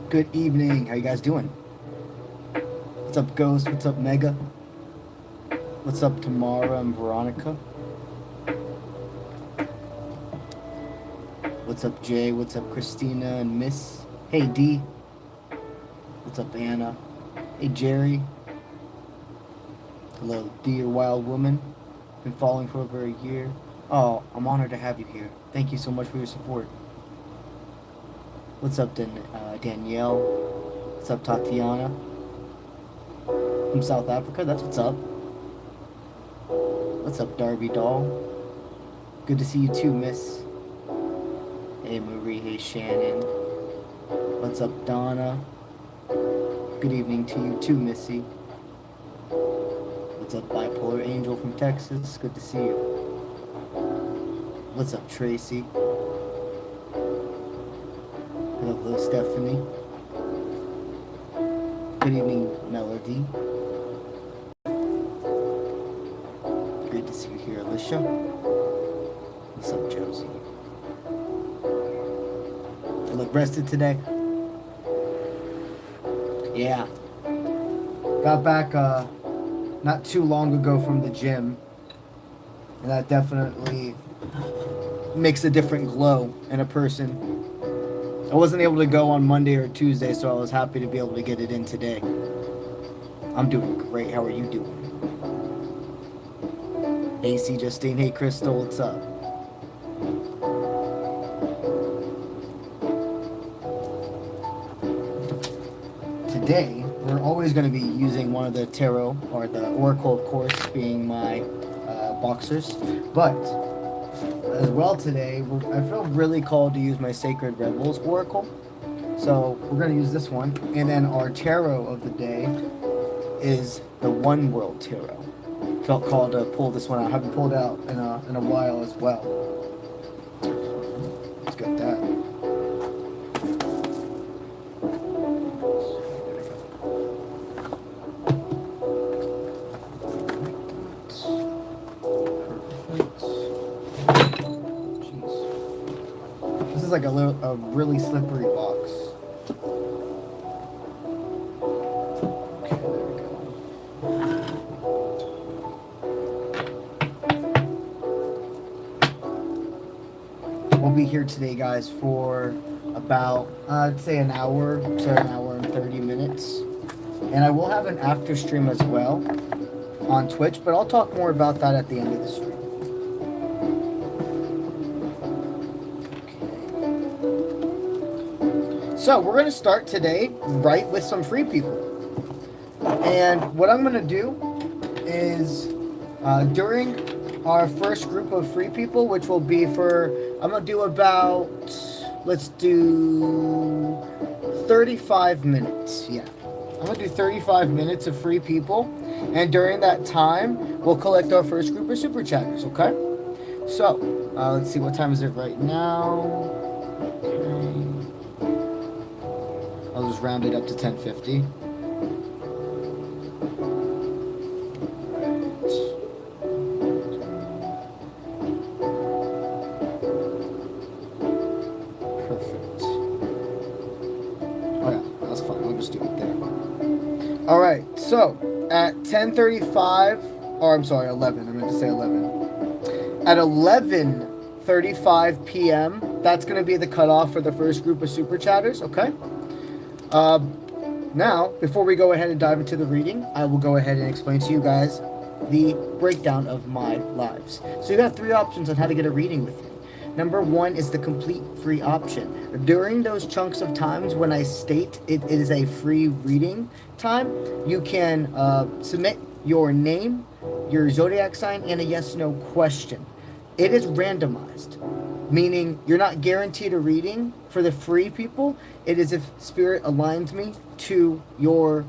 Good evening. How you guys doing? What's up, Ghost? What's up, Mega? What's up, Tamara and Veronica? What's up, Jay? What's up, Christina and Miss? Hey, D. What's up, Anna? Hey, Jerry. Hello, dear wild woman. Been following for over a year. Oh, I'm honored to have you here. Thank you so much for your support. What's up, Danielle? What's up, Tatiana? From South Africa, that's what's up. What's up, Darby Doll? Good to see you too, miss. Hey, Marie. Hey, Shannon. What's up, Donna? Good evening to you too, Missy. What's up, Bipolar Angel from Texas? Good to see you. What's up, Tracy? Hello, Stephanie. Good evening, Melody. Great to see you here, Alicia. What's up, Josie? You look rested today? Yeah. Got back not too long ago from the gym, and that definitely makes a different glow in a person. I wasn't able to go on Monday or Tuesday, so I was happy to be able to get it in today. I'm doing great. How are you doing? Hey, C. Justine. Hey, Crystal. What's up? Today, we're always going to be using one of the tarot, or the oracle, of course, being my boxers. But as well today, I feel really called to use my Sacred Rebels Oracle. So we're going to use this one. And then our tarot of the day is the One World Tarot. Felt called to pull this one out. I haven't pulled it out in a while as well. Let's get that. Like a really slippery box. Okay, there we go. We'll be here today, guys, for about I'd say an hour to an hour and 30 minutes, and I will have an after stream as well on Twitch, but I'll talk more about that at the end of the stream. So we're going to start today right with some free people. And what I'm going to do is during our first group of free people, which will be I'm going to do about, let's do 35 minutes. Yeah, I'm going to do 35 minutes of free people. And during that time, we'll collect our first group of super chatters, okay? So let's see, what time is it right now? Okay. I'll just round it up to 10:50. Perfect. Oh yeah, that's fine. I'll just do it there. All right. So at 10:35, or I'm sorry, 11. I meant to say 11. At 11:35 p.m., that's going to be the cutoff for the first group of super chatters. Okay. Now, before we go ahead and dive into the reading, I will go ahead and explain to you guys the breakdown of my lives. So you got 3 options on how to get a reading with me. Number 1 is the complete free option. During those chunks of times when I state it is a free reading time, you can submit your name, your zodiac sign, and a yes/no question. It is randomized, meaning you're not guaranteed a reading. For the free people, it is if Spirit aligns me to your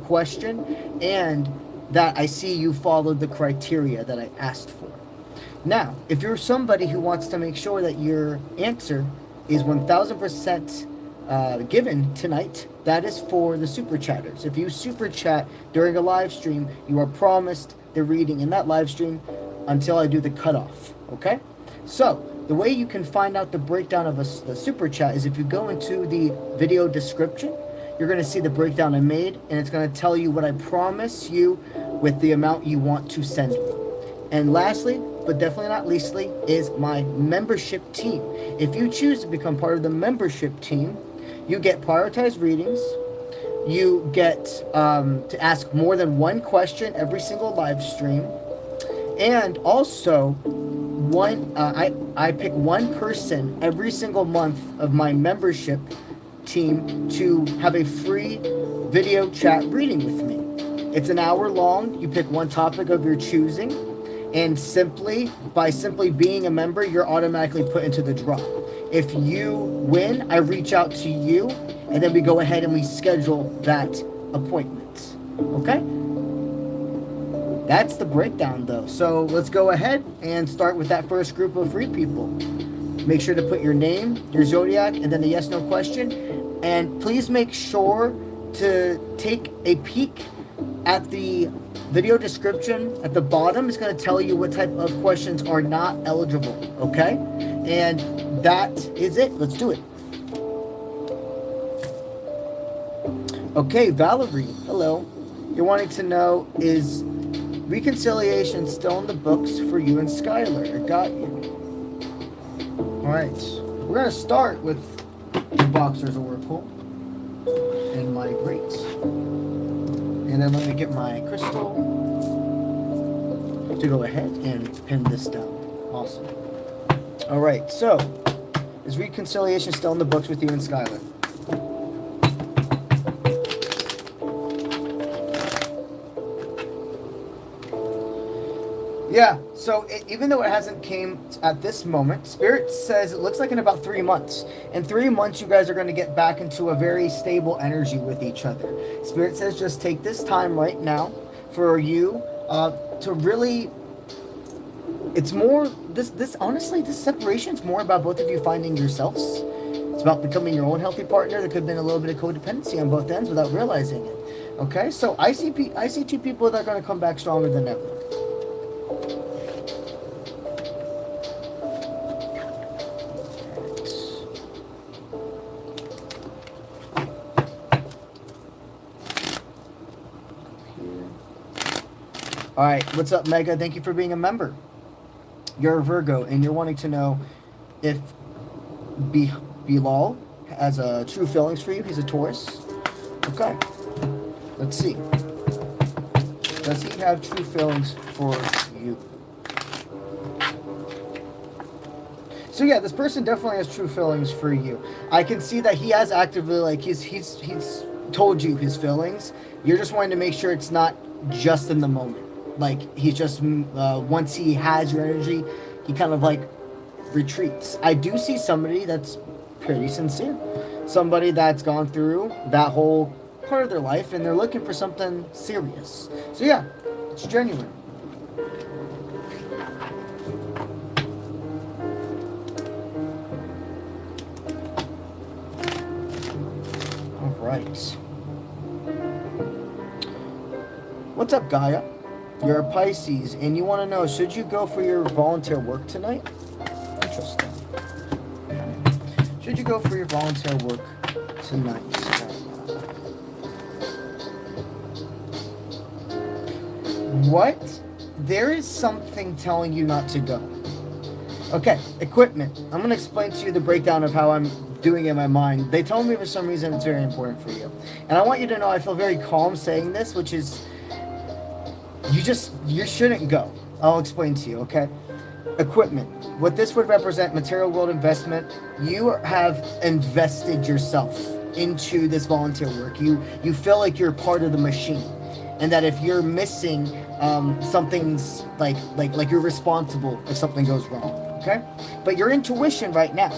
question, and that I see you followed the criteria that I asked for. Now, if you're somebody who wants to make sure that your answer is 1000% given tonight, that is for the super chatters. If you super chat during a live stream, you are promised the reading in that live stream until I do the cutoff. Okay? So the way you can find out the breakdown of the super chat is if you go into the video description, you're going to see the breakdown I made, and it's going to tell you what I promise you with the amount you want to send me. And lastly, but definitely not leastly, is my membership team. If you choose to become part of the membership team, you get prioritized readings. You get to ask more than one question every single live stream. And also, I pick one person every single month of my membership team to have a free video chat reading with me. It's an hour long. You pick one topic of your choosing, and by simply being a member, you're automatically put into the draw. If you win, I reach out to you, and then we go ahead and we schedule that appointment. Okay? That's the breakdown, though. So let's go ahead and start with that first group of free people. Make sure to put your name, your zodiac, and then the yes/no question. And please make sure to take a peek at the video description. At the bottom, it's going to tell you what type of questions are not eligible. Okay? And that is it. Let's do it. Okay, Valerie. Hello. You're wanting to know, is reconciliation still in the books for you and Skylar? I got you. Alright, we're going to start with the Boxer's Oracle and my greats. And then let me get my crystal to go ahead and pin this down. Awesome. Alright, so, is reconciliation still in the books with you and Skylar? Yeah, so even though it hasn't came at this moment, Spirit says it looks like in about 3 months. In 3 months, you guys are going to get back into a very stable energy with each other. Spirit says just take this time right now for you to really... It's more... Honestly, this separation is more about both of you finding yourselves. It's about becoming your own healthy partner. There could have been a little bit of codependency on both ends without realizing it. Okay, so I see two people that are going to come back stronger than ever. Alright, what's up, Mega? Thank you for being a member. You're a Virgo, and you're wanting to know if Bilal has true feelings for you. He's a Taurus. Okay. Let's see. Does he have true feelings for you? So yeah, this person definitely has true feelings for you. I can see that he has actively, like, he's told you his feelings. You're just wanting to make sure it's not just in the moment. Like, he's just, once he has your energy, he kind of, like, retreats. I do see somebody that's pretty sincere. Somebody that's gone through that whole part of their life, and they're looking for something serious. So, yeah, it's genuine. All right. What's up, Gaia? You're a Pisces, and you want to know, should you go for your volunteer work tonight? Interesting. Should you go for your volunteer work tonight? What? There is something telling you not to go. Okay, equipment. I'm going to explain to you the breakdown of how I'm doing in my mind. They told me for some reason it's very important for you. And I want you to know I feel very calm saying this, which is... You shouldn't go. I'll explain to you, okay? Equipment. What this would represent, material world investment. You have invested yourself into this volunteer work. You feel like you're part of the machine. And that if you're missing, something's like you're responsible if something goes wrong, okay? But your intuition right now,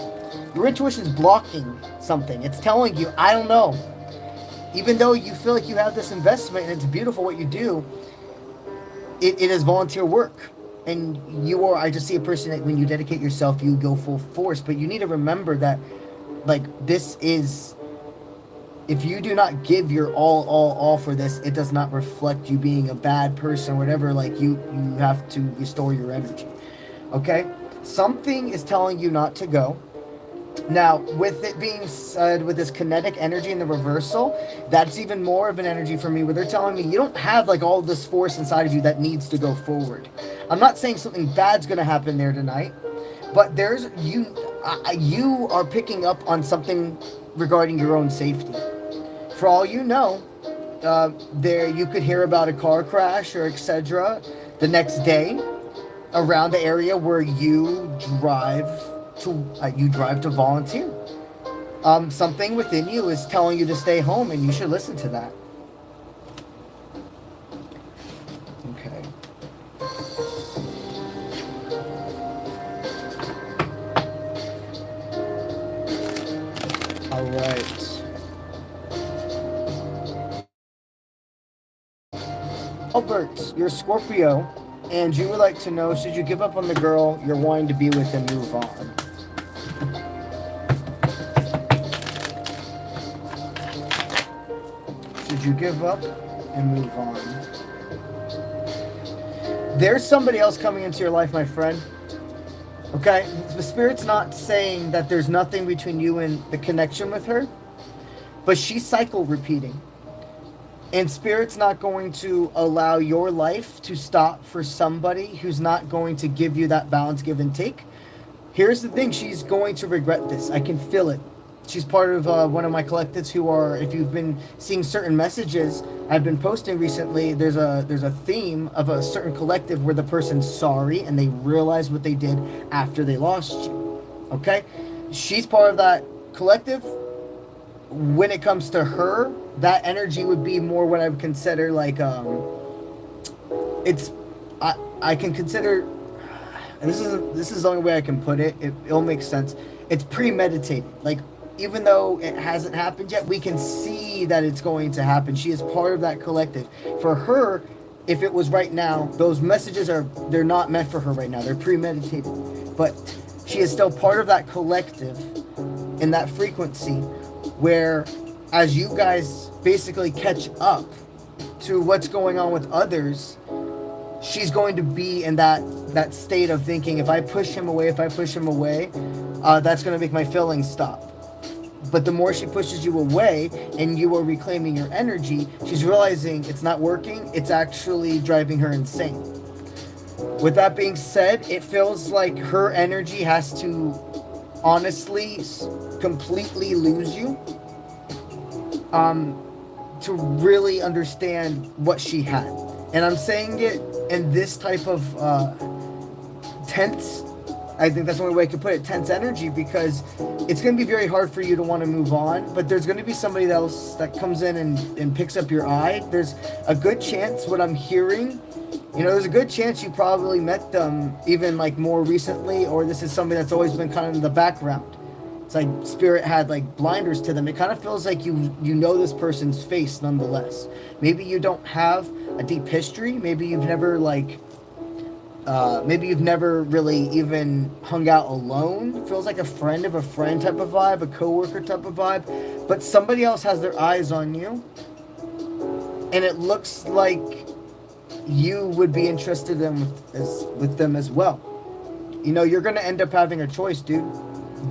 your intuition's blocking something. It's telling you, I don't know. Even though you feel like you have this investment and it's beautiful what you do, it is volunteer work. And I just see a person that when you dedicate yourself, you go full force. But you need to remember that, like, this is If you do not give your all for this, it does not reflect you being a bad person or whatever. Like, you have to restore your energy. Okay? Something is telling you not to go. Now, with it being said, with this kinetic energy in the reversal, that's even more of an energy for me, where they're telling me you don't have like all this force inside of you that needs to go forward. I'm not saying something bad's going to happen there tonight, but there's you are picking up on something regarding your own safety. For all you know, there you could hear about a car crash or etc. the next day around the area where you drive to volunteer. Something within you is telling you to stay home, and you should listen to that. Okay. All right. Albert, you're a Scorpio, and you would like to know, should you give up on the girl you're wanting to be with and move on? Should you give up and move on? There's somebody else coming into your life, my friend. Okay? The Spirit's not saying that there's nothing between you and the connection with her, but she's cycle repeating. And Spirit's not going to allow your life to stop for somebody who's not going to give you that balance, give and take. Here's the thing, she's going to regret this. I can feel it. She's part of one of my collectives who are, if you've been seeing certain messages I've been posting recently, there's a theme of a certain collective where the person's sorry and they realize what they did after they lost you. Okay? She's part of that collective. When it comes to her, that energy would be more what I would consider like I can consider, and this is the only way I can put it. It'll make sense. It's premeditated. Like, even though it hasn't happened yet, we can see that it's going to happen. She is part of that collective. For her, if it was right now, those messages they're not meant for her right now. They're premeditated. But she is still part of that collective in that frequency, where as you guys basically catch up to what's going on with others, she's going to be in that state of thinking, if I push him away, that's going to make my feelings stop. But the more she pushes you away and you are reclaiming your energy, she's realizing it's not working. It's actually driving her insane. With that being said, it feels like her energy has to honestly completely lose you to really understand what she had. And I'm saying it in this type of tense, I think that's the only way I could put it, tense energy, because it's going to be very hard for you to want to move on, but there's going to be somebody else that comes in and picks up your eye. There's a good chance, what I'm hearing, there's a good chance you probably met them even like more recently, or this is somebody that's always been kind of in the background. It's like Spirit had like blinders to them. It kind of feels like you know this person's face nonetheless. Maybe you don't have a deep history. Maybe you've never really even hung out alone. It feels like a friend of a friend type of vibe, a coworker type of vibe. But somebody else has their eyes on you, and it looks like you would be interested with them as well. You're going to end up having a choice, dude.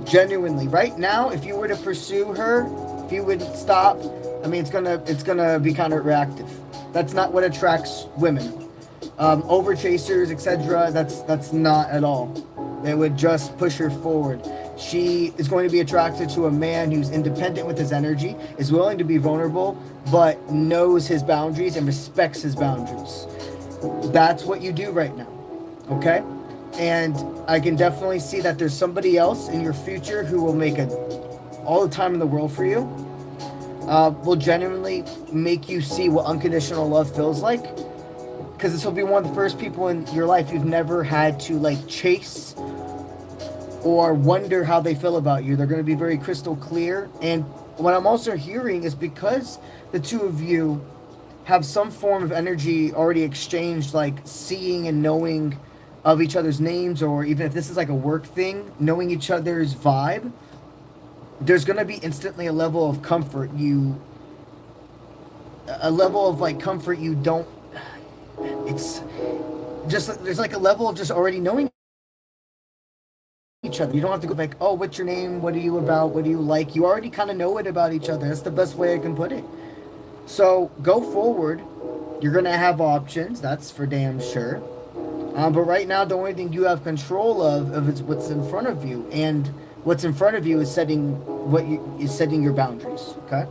Genuinely. Right now, if you were to pursue her, if you would stop, it's gonna be kind of reactive. That's not what attracts women. Over chasers, etc. That's not at all. It would just push her forward. She is going to be attracted to a man who's independent with his energy, is willing to be vulnerable, but knows his boundaries and respects his boundaries. That's what you do right now. Okay? And I can definitely see that there's somebody else in your future who will make all the time in the world for you. Will genuinely make you see what unconditional love feels like. Because this will be one of the first people in your life you've never had to chase or wonder how they feel about you. They're going to be very crystal clear. And what I'm also hearing is, because the two of you have some form of energy already exchanged, like seeing and knowing of each other's names, or even if this is like a work thing, knowing each other's vibe, there's going to be instantly a level of comfort comfort you don't, it's just, there's like a level of just already knowing each other. You don't have to go like, oh, what's your name? What are you about? What do you like? You already kind of know it about each other. That's the best way I can put it. So go forward. You're going to have options. That's for damn sure. But right now, the only thing you have control of is what's in front of you. And what's in front of you is setting your boundaries. Okay?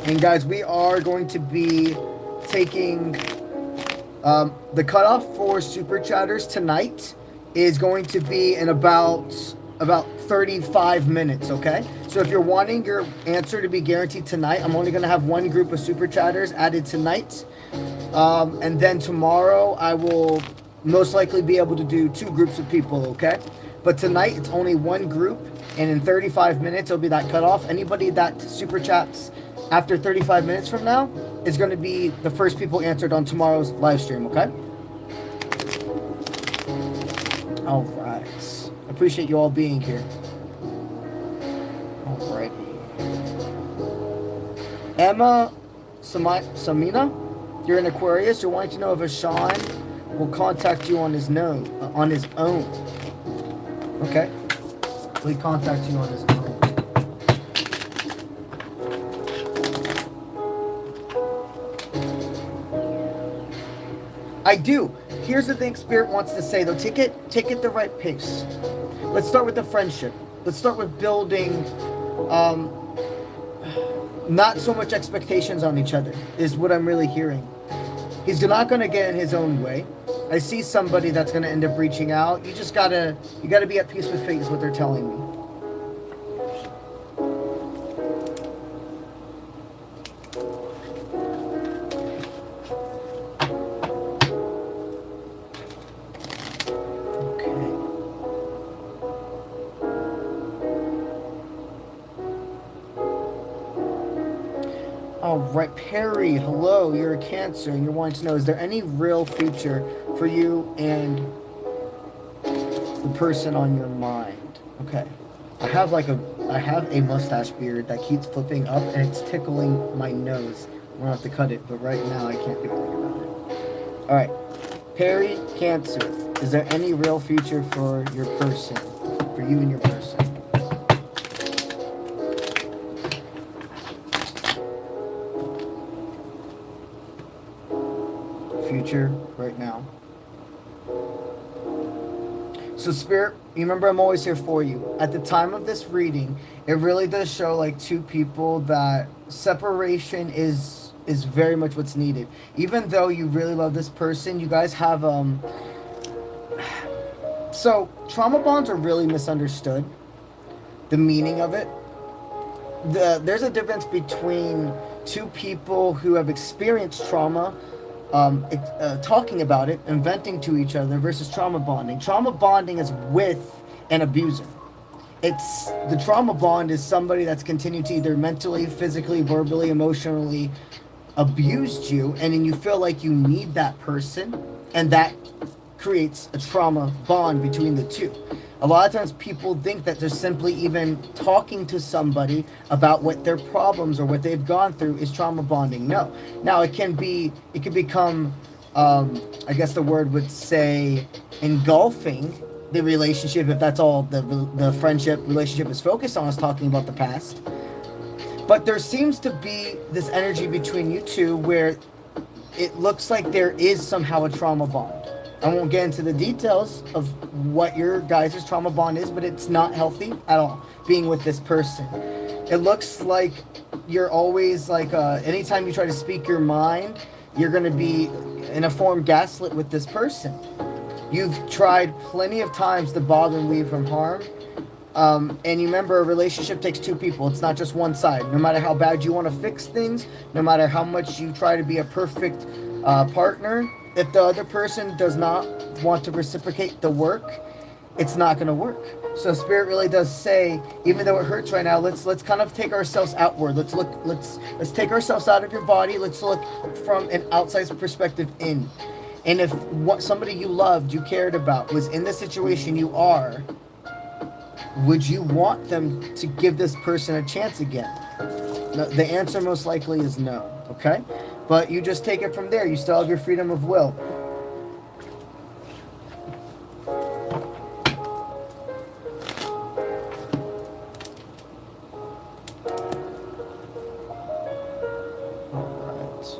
And guys, we are going to be taking the cutoff for super chatters tonight is going to be in about 35 minutes, okay? So if you're wanting your answer to be guaranteed tonight, I'm only going to have one group of super chatters added tonight. And then tomorrow I will most likely be able to do 2 groups of people, okay? But tonight it's only one group, and in 35 minutes it'll be that cutoff. Anybody that super chats after 35 minutes from now is going to be the first people answered on tomorrow's live stream, okay? All right. Appreciate you all being here. All righty. Emma Samina, you're an Aquarius. You're wanting to know if Sean will contact you on his own. Okay. Will he contact you on his own? I do. Here's the thing Spirit wants to say, though. Take it the right pace. Let's start with the friendship. Let's start with building not so much expectations on each other, is what I'm really hearing. He's not going to get in his own way. I see somebody that's going to end up reaching out. You gotta be at peace with fate, is what they're telling me. All right, Perry, hello. You're a Cancer, and you're wanting to know, is there any real future for you and the person on your mind? Okay. I have a mustache beard that keeps flipping up, and it's tickling my nose. I'm gonna have to cut it, but right now I can't do anything about it. All right, Perry, Cancer, is there any real future for your person, for you and your person? Future right now. So Spirit, you remember I'm always here for you. At the time of this reading, it really does show like 2 people that separation is very much what's needed. Even though you really love this person, you guys have so trauma bonds are really misunderstood. The meaning of it. There's a difference between 2 people who have experienced trauma talking about it and venting to each other versus trauma bonding. Trauma bonding is with an abuser. The trauma bond is somebody that's continued to either mentally, physically, verbally, emotionally abused you, and then you feel like you need that person, and that creates a trauma bond between the 2. A lot of times people think that just simply even talking to somebody about what their problems or what they've gone through is trauma bonding. No. Now it can become, I guess the word would say, engulfing the relationship, if that's all the friendship relationship is focused on, is talking about the past. But there seems to be this energy between you 2 where it looks like there is somehow a trauma bond. I won't get into the details of what your guys' trauma bond is, but it's not healthy at all, being with this person. It looks like you're always like, anytime you try to speak your mind, you're going to be in a form gaslit with this person. You've tried plenty of times to bother and leave from harm. And you remember, a relationship takes 2 people. It's not just one side. No matter how bad you want to fix things, no matter how much you try to be a perfect partner, if the other person does not want to reciprocate the work, it's not going to work. So Spirit really does say, even though it hurts right now, let's kind of take ourselves outward. Let's take ourselves out of your body. Let's look from an outside perspective in. And if somebody you loved, you cared about, was in the situation you are, would you want them to give this person a chance again? No, the answer most likely is no, okay? But you just take it from there. You still have your freedom of will.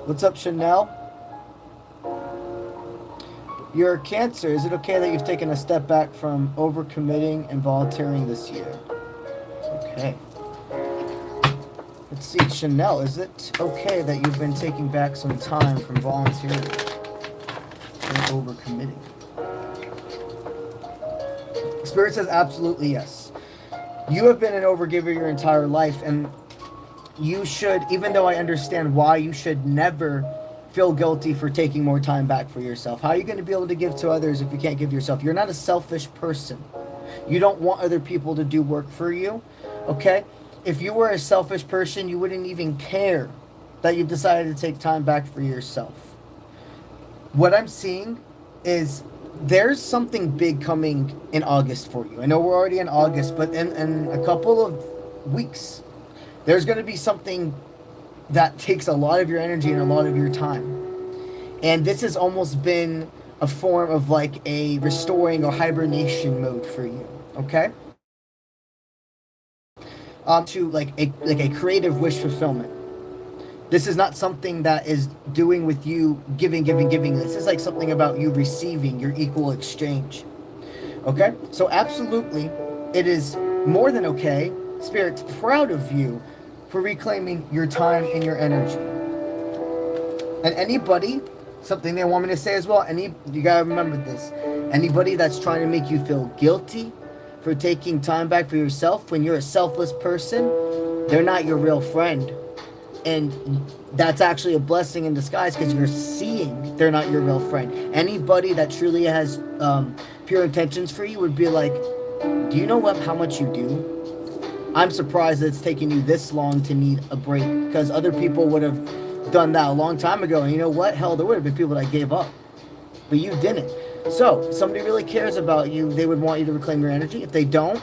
What's up, Chanel? You're a Cancer. Is it okay that you've taken a step back from overcommitting and volunteering this year? Okay. Let's see, Chanel. Is it okay that you've been taking back some time from volunteering and overcommitting? Spirit says absolutely yes. You have been an overgiver your entire life, and you should, even though I understand why, you should never feel guilty for taking more time back for yourself. How are you going to be able to give to others if you can't give yourself? You're not a selfish person. You don't want other people to do work for you, okay? If you were a selfish person, you wouldn't even care that you've decided to take time back for yourself. What I'm seeing is there's something big coming in August for you. I know we're already in August, but in a couple of weeks, there's going to be something that takes a lot of your energy and a lot of your time. And this has almost been a form of like a restoring or hibernation mode for you, okay? To like a creative wish fulfillment. This is not something that is doing with you giving. This is like something about you receiving, your equal exchange. Okay? So absolutely, it is more than okay. Spirit's proud of you for reclaiming your time and your energy. And anybody, something they want me to say as well, you gotta remember this. Anybody that's trying to make you feel guilty for taking time back for yourself, when you're a selfless person, they're not your real friend. And that's actually a blessing in disguise, because you're seeing they're not your real friend. Anybody that truly has pure intentions for you would be like, do you know how much you do? I'm surprised that it's taking you this long to need a break, because other people would have done that a long time ago. And you know what? Hell, there would have been people that gave up. But you didn't. So, if somebody really cares about you, they would want you to reclaim your energy. If they don't,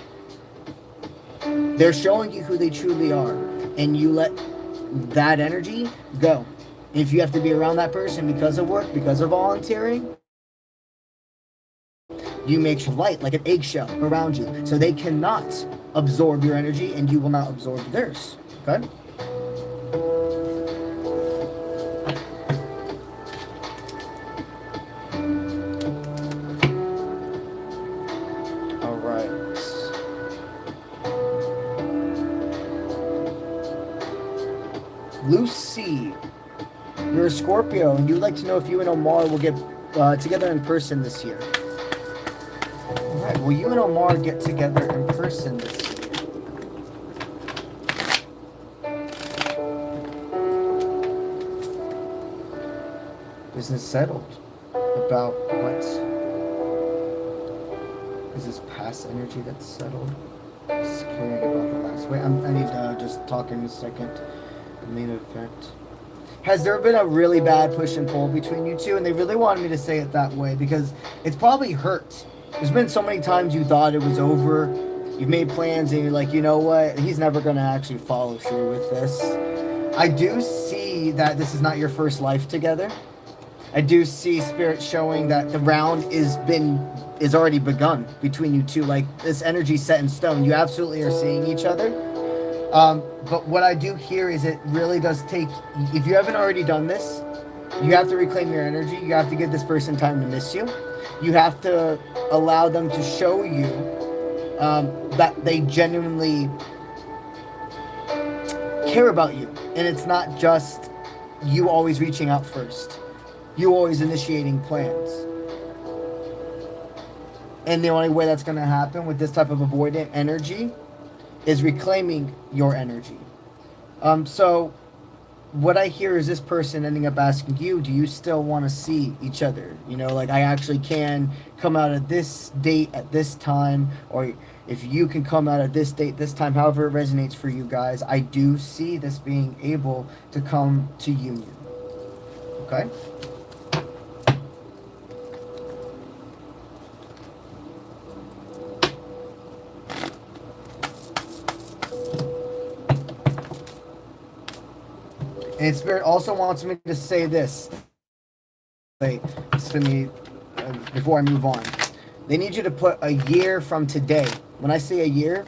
they're showing you who they truly are. And you let that energy go. If you have to be around that person because of work, because of volunteering, you make light like an eggshell around you, so they cannot absorb your energy and you will not absorb theirs. Okay? All right. Lucy, you're a Scorpio, and you'd like to know if you and Omar will get together in person this year. Alright, will you and Omar get together in person this year? Business settled. About what? Is this past energy that's settled? Just caring about the last way. I need to just talk in a second. The main event. Has there been a really bad push and pull between you two? And they really wanted me to say it that way because it's probably hurt. There's been so many times you thought it was over. You've made plans and you're like, you know what? He's never going to actually follow through with this. I do see that this is not your first life together. I do see Spirit showing that the round is already begun between you two. Like, this energy set in stone. You absolutely are seeing each other. But what I do hear is it really does take, if you haven't already done this, you have to reclaim your energy. You have to give this person time to miss you. You have to allow them to show you that they genuinely care about you. And it's not just you always reaching out first. You always initiating plans. And the only way that's going to happen with this type of avoidant energy is reclaiming your energy. So what I hear is this person ending up asking you, do you still want to see each other? You know, like, I actually can come out at this date at this time, or if you can come out at this date, this time, however it resonates for you guys. I do see this being able to come to union. Okay? And Spirit also wants me to say this. Wait, before I move on. They need you to put a year from today. When I say a year,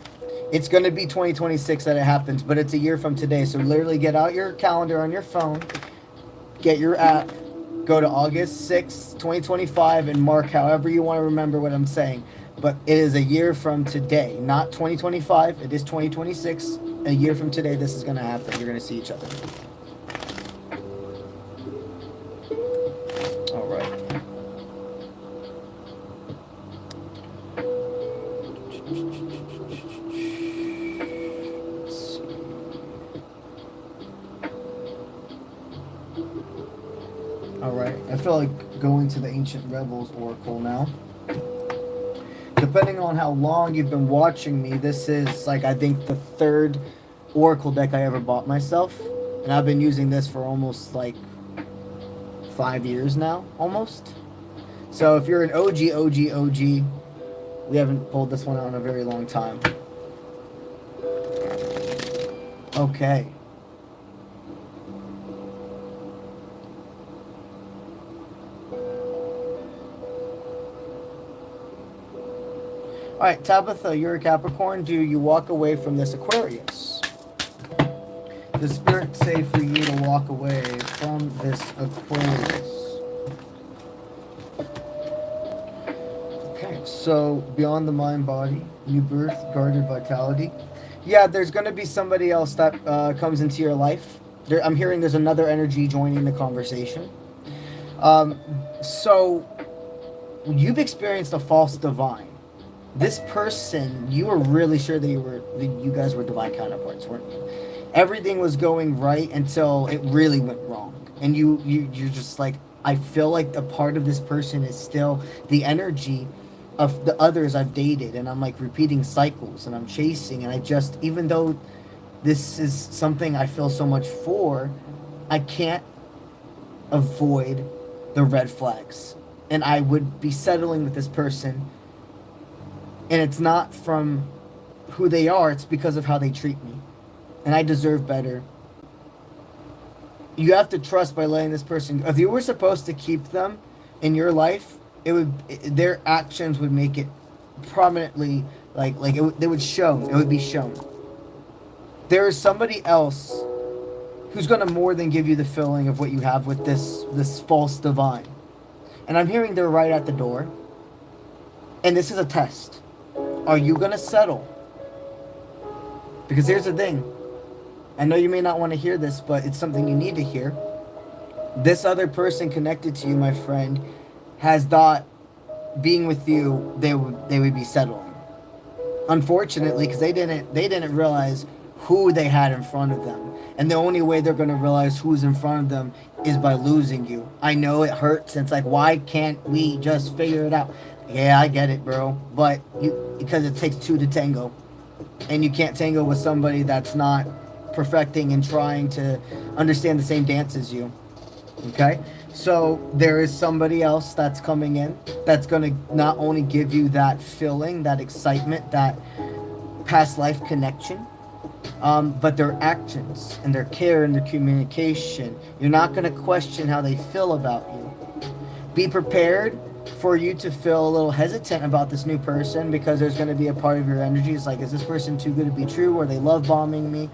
it's going to be 2026 that it happens, but it's a year from today. So literally get out your calendar on your phone, get your app, go to August 6th, 2025, and mark however you want to remember what I'm saying. But it is a year from today, not 2025. It is 2026. A year from today, this is going to happen. You're going to see each other. All right. Alright, I feel like going to the Ancient Rebels Oracle now. Depending on how long you've been watching me, this is, like, I think the third Oracle deck I ever bought myself. And I've been using this for almost, like, 5 years now, almost. So if you're an OG, we haven't pulled this one out in a very long time. Okay. Alright, Tabitha, you're a Capricorn. Do you walk away from this Aquarius? Does Spirit say for you to walk away from this Aquarius? Okay, so beyond the mind body, new birth, guarded vitality. Yeah, there's going to be somebody else that comes into your life. I'm hearing there's another energy joining the conversation. So you've experienced a false divine. This person, you were really sure that you guys were divine counterparts, weren't you? Everything was going right until it really went wrong. And you're just like, I feel like a part of this person is still the energy of the others I've dated. And I'm like repeating cycles and I'm chasing. And I just, even though this is something I feel so much for, I can't avoid the red flags. And I would be settling with this person. And it's not from who they are, it's because of how they treat me. And I deserve better. You have to trust by letting this person go. If you were supposed to keep them in your life, their actions would make it prominently, they would show. It would be shown. There is somebody else who's going to more than give you the feeling of what you have with this false divine. And I'm hearing they're right at the door. And this is a test. Are you going to settle? Because here's the thing. I know you may not want to hear this, but it's something you need to hear. This other person connected to you, my friend, has thought being with you, they would be settling. Unfortunately, because they didn't realize who they had in front of them. And the only way they're going to realize who's in front of them is by losing you. I know it hurts. It's like, why can't we just figure it out? Yeah, I get it, bro. But because it takes two to tango. And you can't tango with somebody that's not perfecting and trying to understand the same dance as you. Okay? So there is somebody else that's coming in that's going to not only give you that feeling, that excitement, that past life connection, but their actions and their care and their communication. You're not going to question how they feel about you. Be prepared for you to feel a little hesitant about this new person, because there's going to be a part of your energy. It's like, is this person too good to be true? Or they love bombing me?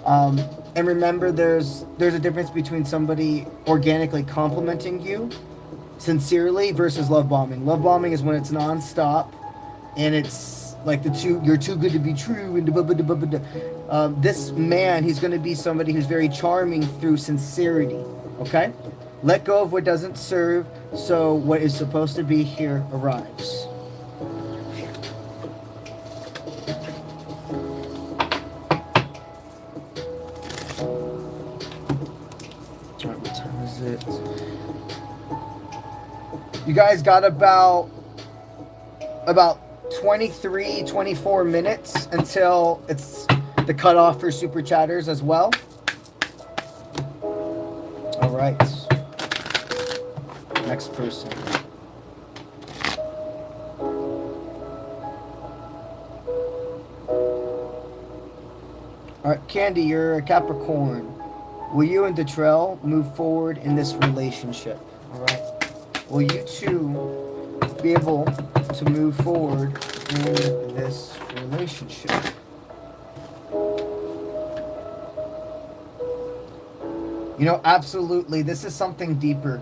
And remember, there's a difference between somebody organically complimenting you sincerely versus love bombing. Love bombing is when it's nonstop and it's like you're too good to be true and blah, blah, blah, blah, blah. This man, he's going to be somebody who's very charming through sincerity. Okay? Let go of what doesn't serve, so what is supposed to be here arrives. What time is it? You guys got about 23, 24 minutes until it's the cutoff for super chatters as well. All right. Next person. All right, Candy, you're a Capricorn. Will you and 𝗧𝗏𝗧 move forward in this relationship? All right. Will you two be able to move forward in this relationship? You know, absolutely. This is something deeper.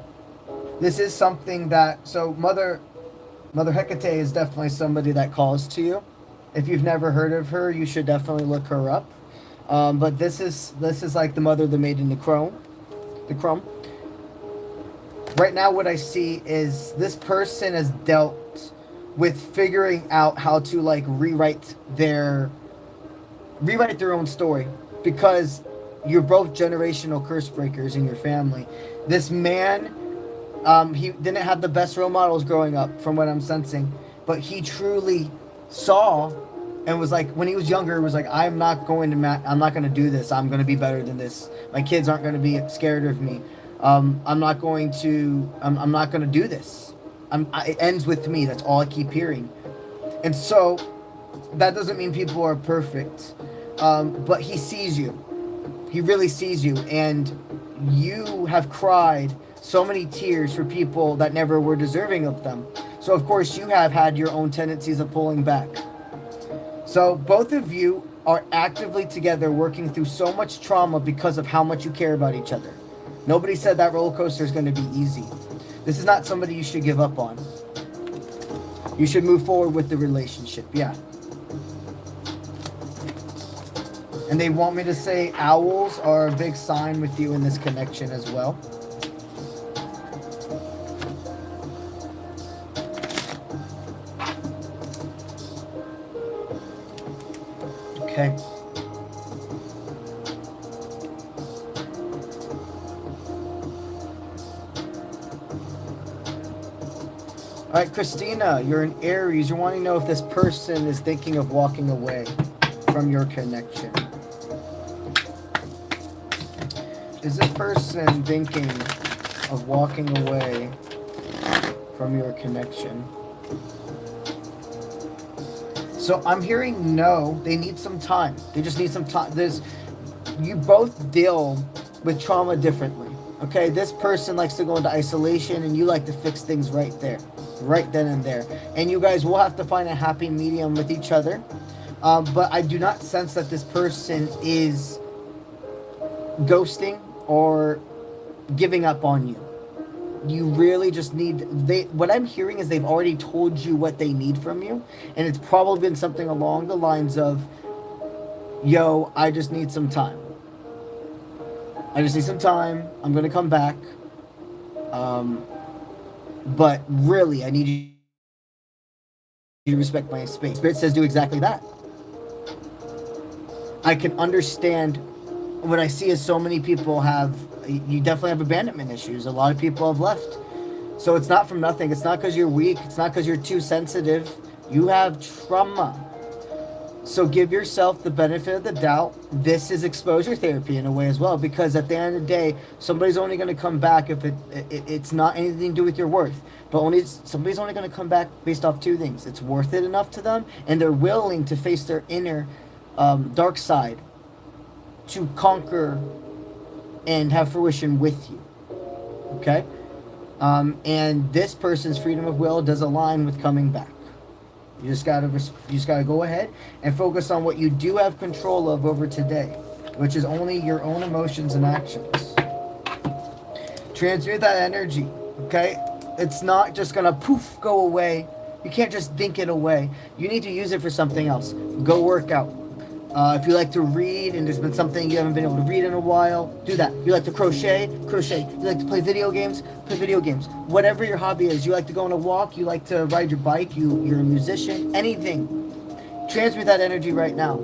This is something that, so Mother Hecate is definitely somebody that calls to you. If you've never heard of her, you should definitely look her up. But this is like the mother, the maiden, the crone. Right now, what I see is this person has dealt with figuring out how to like rewrite their own story, because you're both generational curse breakers in your family. This man, he didn't have the best role models growing up, from what I'm sensing, but he truly saw and was like, when he was younger, was like, I'm not going to do this. I'm going to be better than this. My kids aren't going to be scared of me. I'm not going to do this. It ends with me. That's all I keep hearing. And so that doesn't mean people are perfect. But he sees you. He really sees you. And you have cried so many tears for people that never were deserving of them. So of course you have had your own tendencies of pulling back. So both of you are actively together working through so much trauma because of how much you care about each other. Nobody said that roller coaster is going to be easy. This is not somebody you should give up on. You should move forward with the relationship, yeah. And they want me to say owls are a big sign with you in this connection as well. Okay. All right, Christina, you're an Aries. You're wanting to know if this person is thinking of walking away from your connection. Is this person thinking of walking away from your connection? So I'm hearing no, they need some time. They just need some time. You both deal with trauma differently. Okay, this person likes to go into isolation and you like to fix things right there, right then and there. And you guys will have to find a happy medium with each other. But I do not sense that this person is ghosting or giving up on you. You really just need, what I'm hearing is they've already told you what they need from you, and it's probably been something along the lines of, yo, I just need some time. I just need some time. I'm going to come back. But really, I need you to respect my space. Spirit says do exactly that. I can understand. What I see is so many people you definitely have abandonment issues. A lot of people have left. So it's not from nothing. It's not because you're weak. It's not because you're too sensitive. You have trauma. So give yourself the benefit of the doubt. This is exposure therapy in a way as well, because at the end of the day, somebody's only going to come back if it's not anything to do with your worth. But somebody's only going to come back based off two things. It's worth it enough to them, and they're willing to face their inner dark side to conquer and have fruition with you. Okay? And this person's freedom of will does align with coming back. You just gotta go ahead and focus on what you do have control of over today, which is only your own emotions and actions. Transmute that energy, okay? It's not just gonna poof, go away. You can't just think it away. You need to use it for something else. Go work out. If you like to read and there's been something you haven't been able to read in a while, do that. You like to crochet? You like to play video games? Play video games. Whatever your hobby is. You like to go on a walk? You like to ride your bike? You're a musician? Anything. Transmute that energy right now.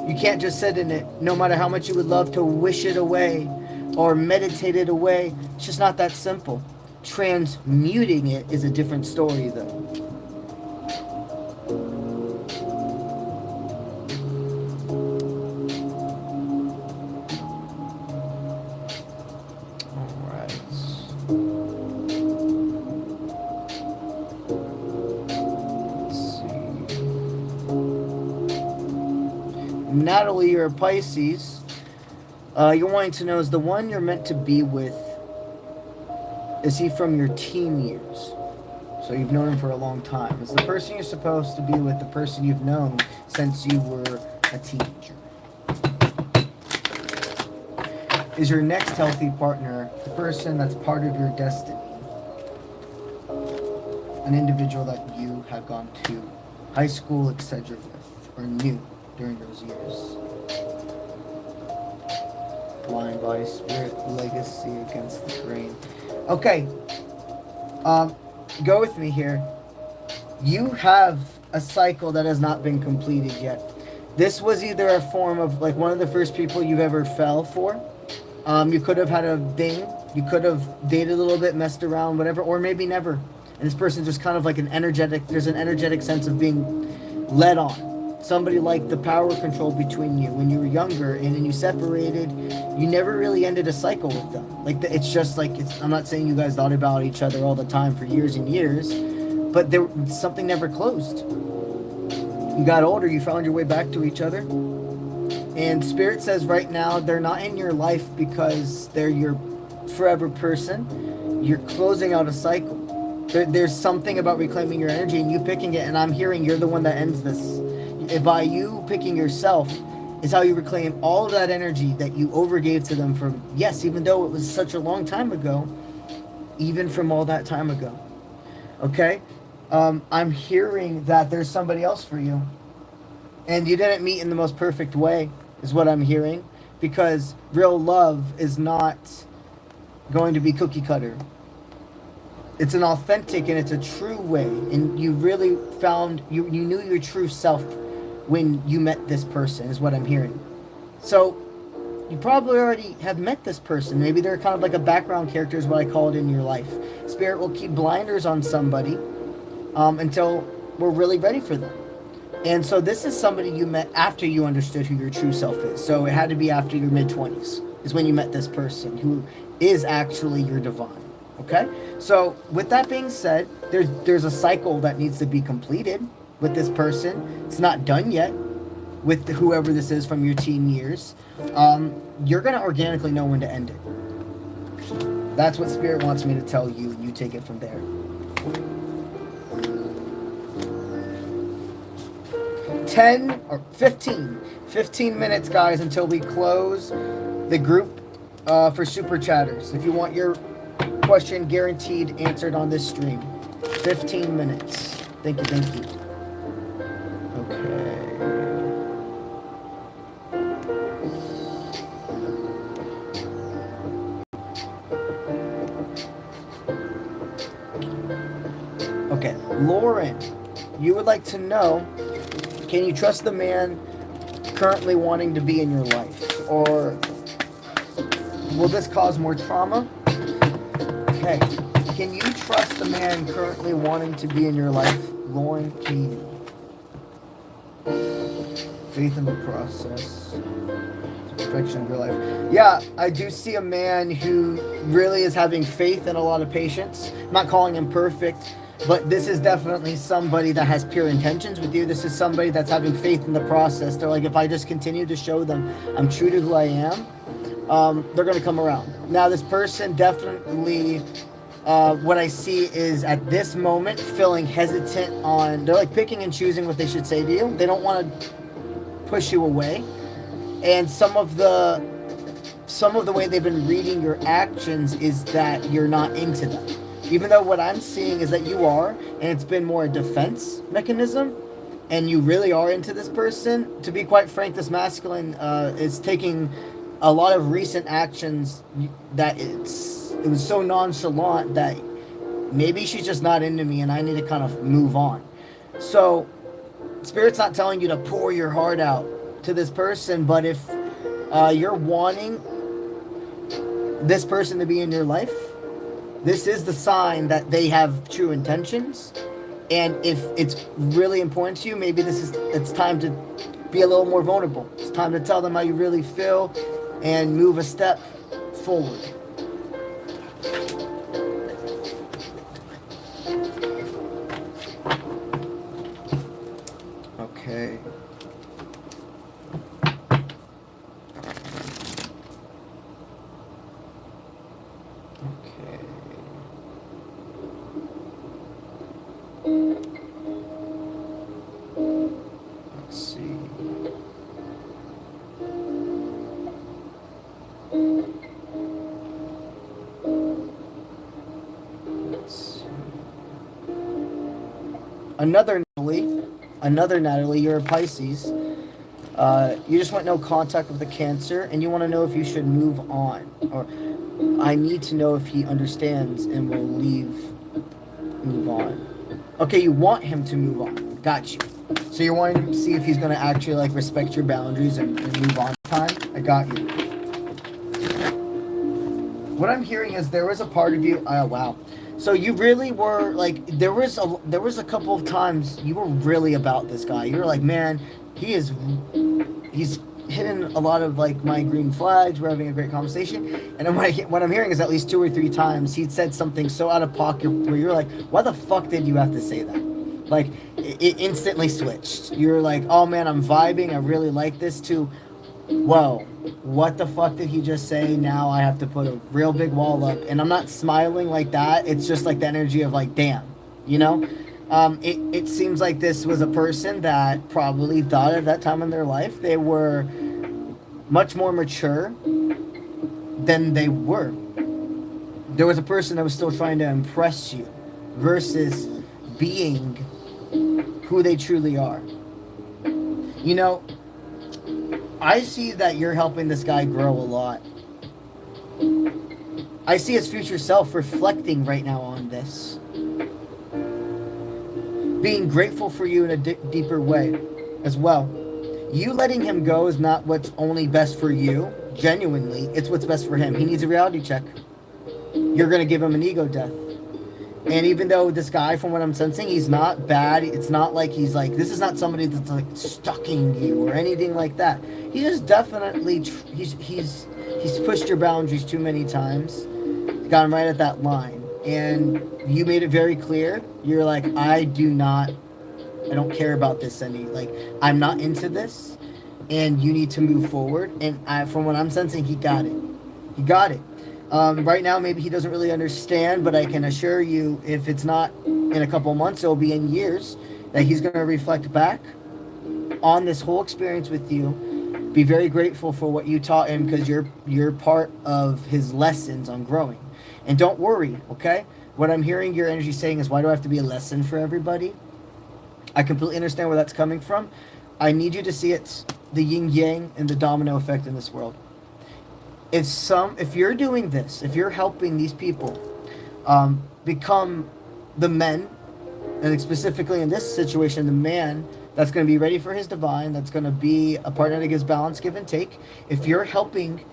You can't just sit in it, no matter how much you would love to wish it away or meditated away. It's just not that simple. Transmuting it is a different story, though. Natalie, you're a Pisces. You're wanting to know, is the one you're meant to be with, is he from your teen years? So you've known him for a long time. Is the person you're supposed to be with the person you've known since you were a teenager? Is your next healthy partner the person that's part of your destiny? An individual that you have gone to high school, etc. with, or knew during those years? Blind by spirit, legacy against the grain. Okay, go with me here. You have a cycle that has not been completed yet. This was either a form of like one of the first people you've ever fell for. You could have had a ding. You could have dated a little bit, messed around, whatever, or maybe never. And this person just kind of like there's an energetic sense of being led on. Somebody like the power control between you when you were younger, and then you separated. You never really ended a cycle with them. Like it's just like I'm not saying you guys thought about each other all the time for years and years, but something never closed. You got older, you found your way back to each other, and Spirit says right now they're not in your life because they're your forever person. You're closing out a cycle. There's something about reclaiming your energy and you picking it, and I'm hearing you're the one that ends this. By you picking yourself is how you reclaim all of that energy that you overgave to them from, yes, even though it was such a long time ago, even from all that time ago. Okay? I'm hearing that there's somebody else for you. And you didn't meet in the most perfect way, is what I'm hearing. Because real love is not going to be cookie cutter. It's an authentic and it's a true way. And you really found, you knew your true self when you met this person, is what I'm hearing. So you probably already have met this person. Maybe they're kind of like a background character is what I call it in your life. Spirit will keep blinders on somebody until we're really ready for them. And so this is somebody you met after you understood who your true self is. So it had to be after your mid-20s is when you met this person who is actually your divine. Okay? So with that being said, there's a cycle that needs to be completed with this person. It's not done yet with whoever this is from your teen years. You're going to organically know when to end it. That's what Spirit wants me to tell you, and you take it from there. 10 or 15 minutes, guys, until we close the group for Super Chatters. If you want your question guaranteed answered on this stream. 15 minutes. Thank you. Okay, Lauren, you would like to know, can you trust the man currently wanting to be in your life? Or will this cause more trauma? Okay, can you trust the man currently wanting to be in your life? Lauren Keating. Faith in the process. Perfection of your life. Yeah, I do see a man who really is having faith and a lot of patience. I'm not calling him perfect, but this is definitely somebody that has pure intentions with you. This is somebody that's having faith in the process. They're like, if I just continue to show them I'm true to who I am, they're going to come around. Now, this person definitely, what I see is at this moment feeling hesitant on, they're like picking and choosing what they should say to you. They don't want to push you away. And some of the way they've been reading your actions is that you're not into them. Even though what I'm seeing is that you are, and it's been more a defense mechanism, and you really are into this person. To be quite frank, this masculine is taking a lot of recent actions that it was so nonchalant that maybe she's just not into me and I need to kind of move on. So Spirit's not telling you to pour your heart out to this person, but if you're wanting this person to be in your life, this is the sign that they have true intentions. And if it's really important to you, maybe it's time to be a little more vulnerable. It's time to tell them how you really feel and move a step forward. Okay. Let's see. Another Natalie, you're a Pisces. You just want no contact with the Cancer, and you want to know if you should move on, or I need to know if he understands and will move on. Okay, you want him to move on. Got you. So you're wanting to see if he's going to actually like respect your boundaries and move on time. I got you. What I'm hearing is there was a part of you. Oh wow. So you really were like, there was a couple of times you were really about this guy. You were like, man, he's hitting a lot of like my green flags. We're having a great conversation. And what I'm hearing is at least 2 or 3 times he said something so out of pocket where you're like, why the fuck did you have to say that? Like it instantly switched. You're like, oh man, I'm vibing. I really like this too. Whoa, what the fuck did he just say? Now I have to put a real big wall up. And I'm not smiling like that. It's just like the energy of like, damn, you know? It seems like this was a person that probably thought at that time in their life they were much more mature than they were. There was a person that was still trying to impress you versus being who they truly are. You know, I see that you're helping this guy grow a lot. I see his future self reflecting right now on this. Being grateful for you in a deeper way as well. You letting him go is not what's only best for you, genuinely. It's what's best for him. He needs a reality check. You're going to give him an ego death. And even though this guy, from what I'm sensing, he's not bad. It's not like he's like, this is not somebody that's like stalking you or anything like that. He's just definitely, he's pushed your boundaries too many times. Got him right at that line. And you made it very clear. You're like, I don't care about this like, I'm not into this. And you need to move forward. And from what I'm sensing, he got it. He got it. Right now, maybe he doesn't really understand, but I can assure you, if it's not in a couple months, it'll be in years, that he's going to reflect back on this whole experience with you. Be very grateful for what you taught him, because you're part of his lessons on growing. And don't worry, okay? What I'm hearing your energy saying is, why do I have to be a lesson for everybody? I completely understand where that's coming from. I need you to see it's the yin-yang and the domino effect in this world. If you're doing this, if you're helping these people become the men, and specifically in this situation, the man that's going to be ready for his divine, that's going to be a partner that gives balance, give and take. If you're helping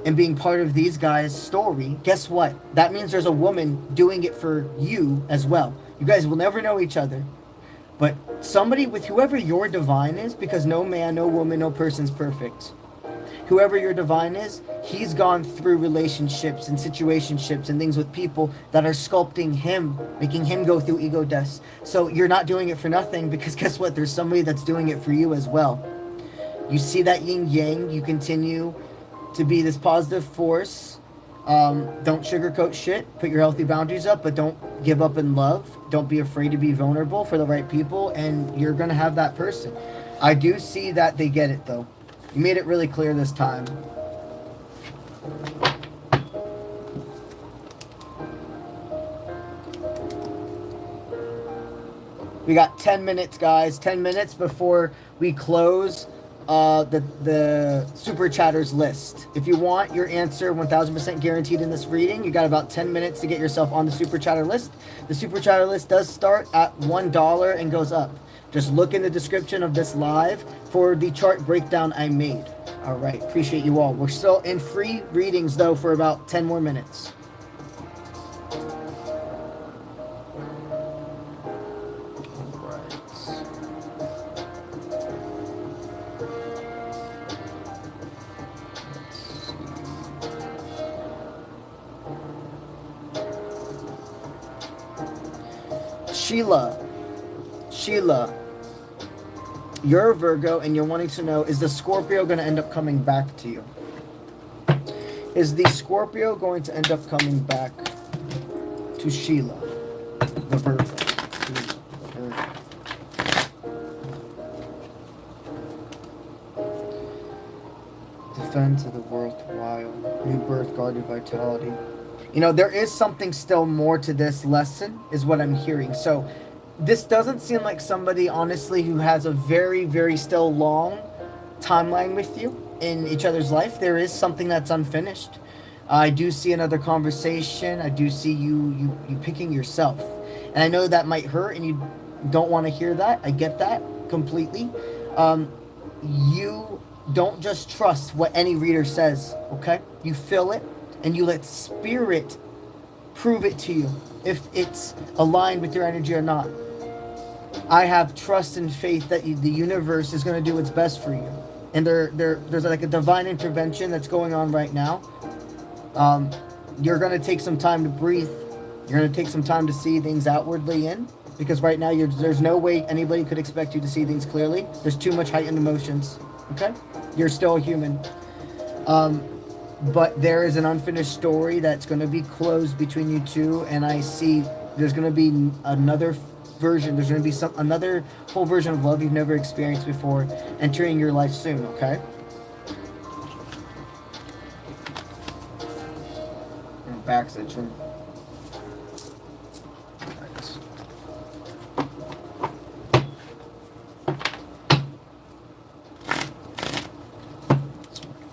and being part of these guys' story, guess what? That means there's a woman doing it for you as well. You guys will never know each other. But somebody with whoever your divine is, because no man, no woman, no person's perfect. Whoever your divine is, he's gone through relationships and situationships and things with people that are sculpting him, making him go through ego deaths. So you're not doing it for nothing, because guess what? There's somebody that's doing it for you as well. You see that yin-yang. You continue to be this positive force. Don't sugarcoat shit. Put your healthy boundaries up, but don't give up in love. Don't be afraid to be vulnerable for the right people, and you're going to have that person. I do see that they get it, though. You made it really clear this time. We got 10 minutes, guys. 10 minutes before we close the super chatters list. If you want your answer 1000% guaranteed in this reading, you got about 10 minutes to get yourself on the super chatter list. The super chatter list does start at $1 and goes up. Just look in the description of this live for the chart breakdown I made. All right, appreciate you all. We're still in free readings, though, for about 10 more minutes. Sheila, you're a Virgo and you're wanting to know, is the Scorpio going to end up coming back to you? Is the Scorpio going to end up coming back to Sheila, the Virgo? Defense of the worthwhile, new birth, guarded vitality. You know, there is something still more to this lesson, is what I'm hearing. So this doesn't seem like somebody, honestly, who has a very, very still long timeline with you in each other's life. There is something that's unfinished. I do see another conversation. I do see you picking yourself. And I know that might hurt and you don't want to hear that. I get that completely. You don't just trust what any reader says, okay? You feel it. And you let spirit prove it to you if it's aligned with your energy or not. I have trust and faith that the universe is going to do its best for you. And there's like a divine intervention that's going on right now. You're going to take some time to breathe. You're going to take some time to see things outwardly in. Because right now there's no way anybody could expect you to see things clearly. There's too much heightened emotions. Okay? You're still a human. But there is an unfinished story that's going to be closed between you two, and I see there's going to be another version. There's going to be another whole version of love you've never experienced before entering your life soon, okay? And back's itching.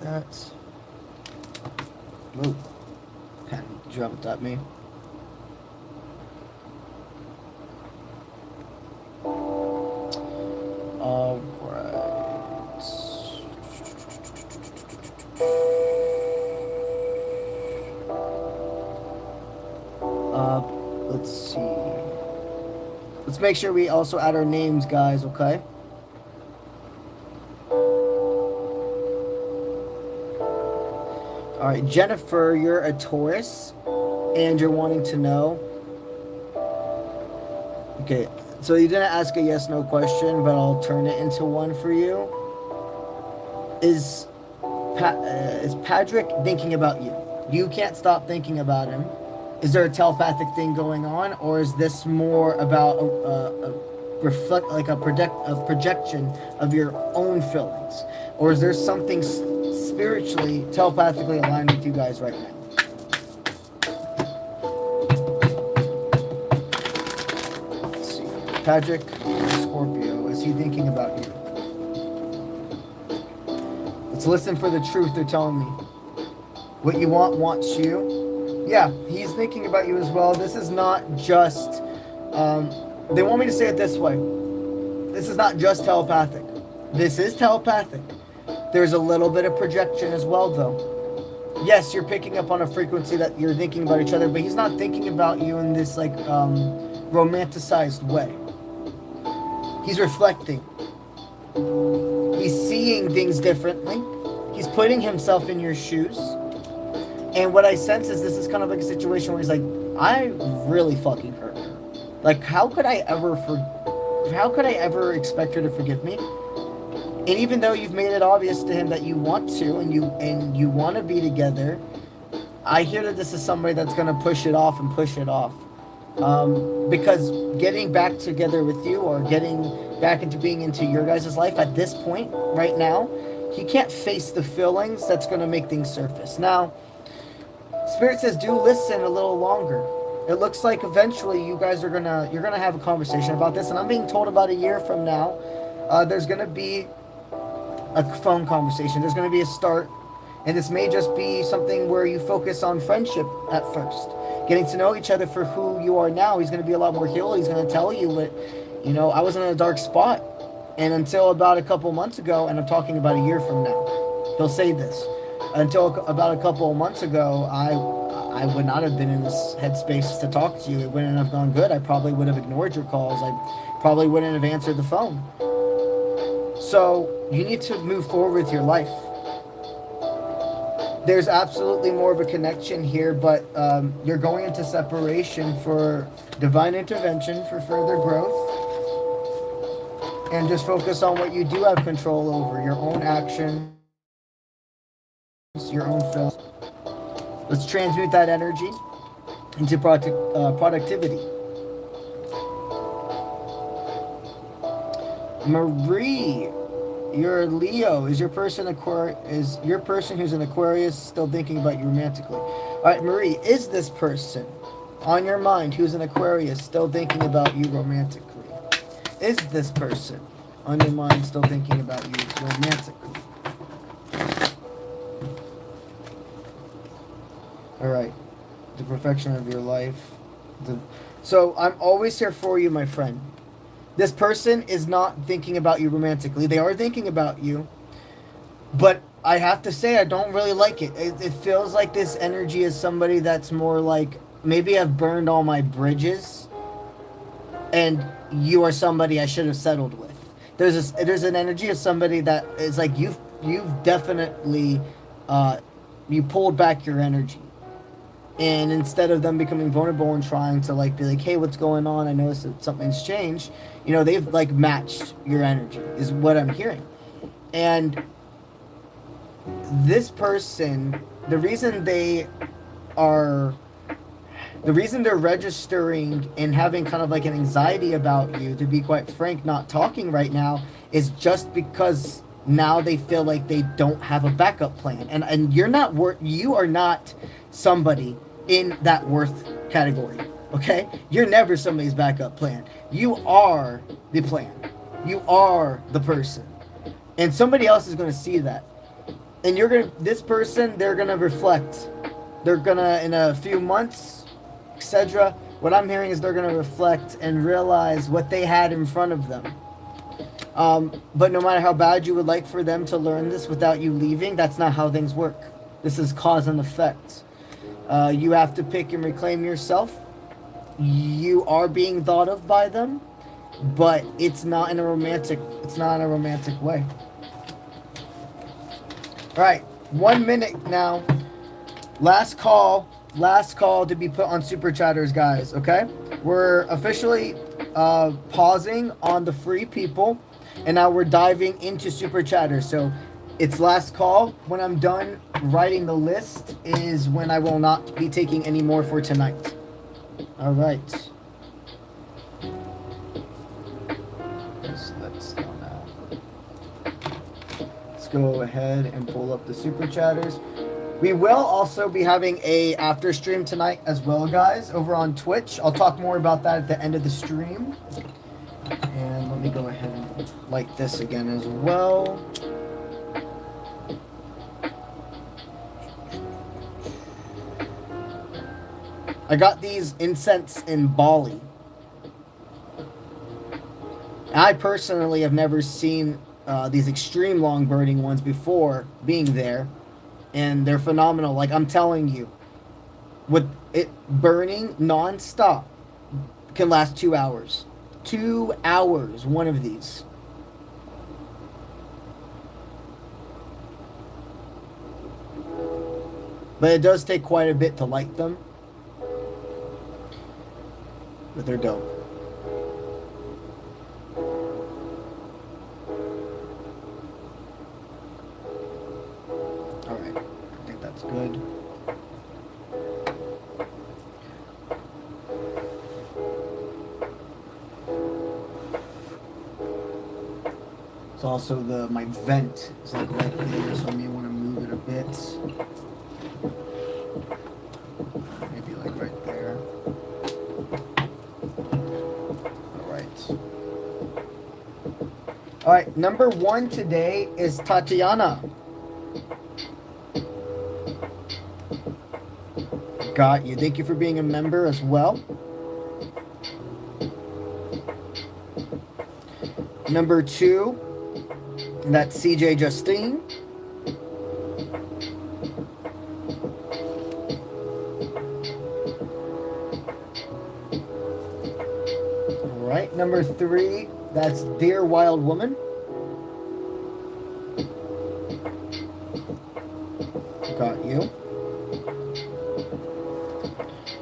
That's... Whoa, pen jumped at me. All right. Let's see. Let's make sure we also add our names, guys, okay? All right, Jennifer, you're a Taurus, and you're wanting to know. Okay, so you didn't ask a yes/no question, but I'll turn it into one for you. Is Patrick thinking about you? You can't stop thinking about him. Is there a telepathic thing going on, or is this more about a projection of your own feelings, or is there something spiritually, telepathically aligned with you guys right now? Let's see. Patrick, Scorpio, is he thinking about you? Let's listen for the truth they're telling me. What you want wants you. Yeah, he's thinking about you as well. This is not just, they want me to say it this way. This is not just telepathic. This is telepathic. There's a little bit of projection as well, though. Yes, you're picking up on a frequency that you're thinking about each other, but he's not thinking about you in this, like, romanticized way. He's reflecting. He's seeing things differently. He's putting himself in your shoes. And what I sense is this is kind of like a situation where he's like, I really fucking hurt her. Like, how could I ever expect her to forgive me? And even though you've made it obvious to him that you want to and you want to be together, I hear that this is somebody that's going to push it off and push it off. Because getting back together with you or getting back into being into your guys' life at this point, right now, he can't face the feelings that's going to make things surface. Now, Spirit says do listen a little longer. It looks like eventually you guys are you're gonna have a conversation about this, and I'm being told about a year from now, there's gonna be a phone conversation. There's gonna be a start, and this may just be something where you focus on friendship at first, getting to know each other for who you are now. He's gonna be a lot more healed. He's gonna tell you what You know, I was in a dark spot. And until about a couple months ago, and I'm talking about a year from now, he'll say this. Until about a couple of months ago, I would not have been in this headspace to talk to you. It wouldn't have gone good. I probably would have ignored your calls. I probably wouldn't have answered the phone. So you need to move forward with your life. There's absolutely more of a connection here, but you're going into separation for divine intervention, for further growth. And just focus on what you do have control over, your own actions, your own feelings. Let's transmute that energy into productivity. Marie, you're Leo. Is your person who's an Aquarius still thinking about you romantically? All right, Marie, is this person on your mind who's an Aquarius still thinking about you romantically? Is this person on your mind still thinking about you romantically? All right, the perfection of your life. So I'm always here for you, my friend. This person is not thinking about you romantically. They are thinking about you, but I have to say I don't really like it. It feels like this energy is somebody that's more like, maybe I've burned all my bridges, and you are somebody I should have settled with. There's an energy of somebody that is like you've definitely you pulled back your energy, and instead of them becoming vulnerable and trying to like be like, hey, what's going on? I noticed that something's changed. You know, they've like matched your energy is what I'm hearing. And this person, the reason they're registering and having kind of like an anxiety about you, to be quite frank, not talking right now, is just because now they feel like they don't have a backup plan. And you are not somebody in that worth category, okay? You're never somebody's backup plan. You are the plan. You are the person. And somebody else is going to see that. And this person, they're going to reflect. They're going to, in a few months, etc., what I'm hearing is they're going to reflect and realize what they had in front of them. But no matter how bad you would like for them to learn this without you leaving, that's not how things work. This is cause and effect. You have to pick and reclaim yourself. You are being thought of by them, but it's not in a romantic way. All right, 1 minute now. Last call to be put on Super Chatters, guys, okay? We're officially pausing on the free people, and now we're diving into Super Chatters. So it's last call. When I'm done writing the list is when I will not be taking any more for tonight. All right. Let's go now. Let's go ahead and pull up the Super Chatters. We will also be having a after stream tonight as well, guys, over on Twitch. I'll talk more about that at the end of the stream. And let me go ahead and light this again as well. I got these incense in Bali. I personally have never seen these extreme long burning ones before being there. And they're phenomenal. Like, I'm telling you, with it burning non-stop can last 2 hours. 2 hours, one of these. But it does take quite a bit to light them. But they're dope. Alright, I think that's good. It's also my vent is like right here, so I may want to move it a bit. Maybe like right there. All right, number 1 today is Tatiana. Got you. Thank you for being a member as well. Number 2, that's 𝗧𝗔𝗥𝗢𝗧. All right. Number 3, that's Dear Wild Woman. Got you.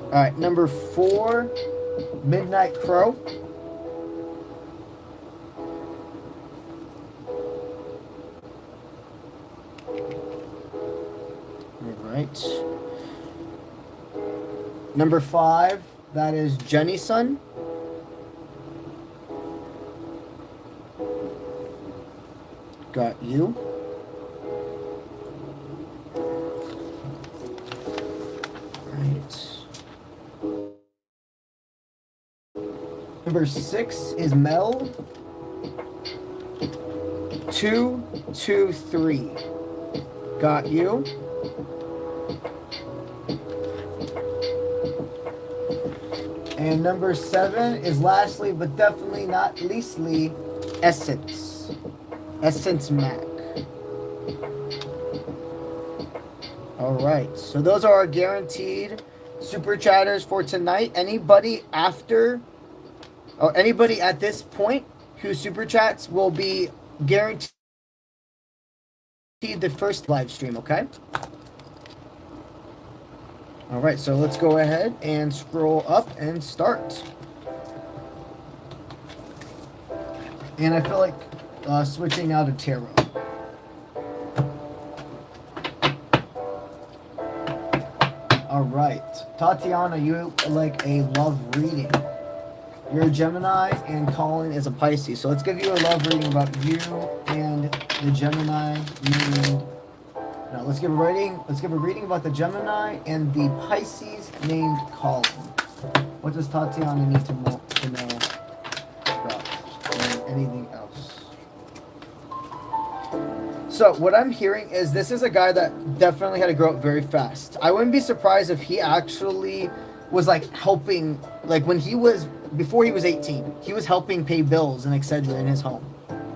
All right. Number 4, Midnight Crow. Right. Number 5, that is 𝗍𝗓𝗏. Got you. Right. Number 6 is 𝗪223. Got you. And number 7 is lastly, but definitely not leastly, Essence. Essence Mac. Alright, so those are our guaranteed super chatters for tonight. Anybody after, or anybody at this point who super chats will be guaranteed the first live stream, okay? Alright, so let's go ahead and scroll up and start. And I feel like switching out of tarot. Alright, Tatiana, you like a love reading. You're a Gemini and Colin is a Pisces. So let's give you a love reading about you and the Gemini named. No, let's give a reading about the Gemini and the Pisces named Colin. What does Tatiana need to know about? Anything else? So what I'm hearing is this is a guy that definitely had to grow up very fast. I wouldn't be surprised if he actually was like helping, like when he was, before he was 18, he was helping pay bills and etc. in his home.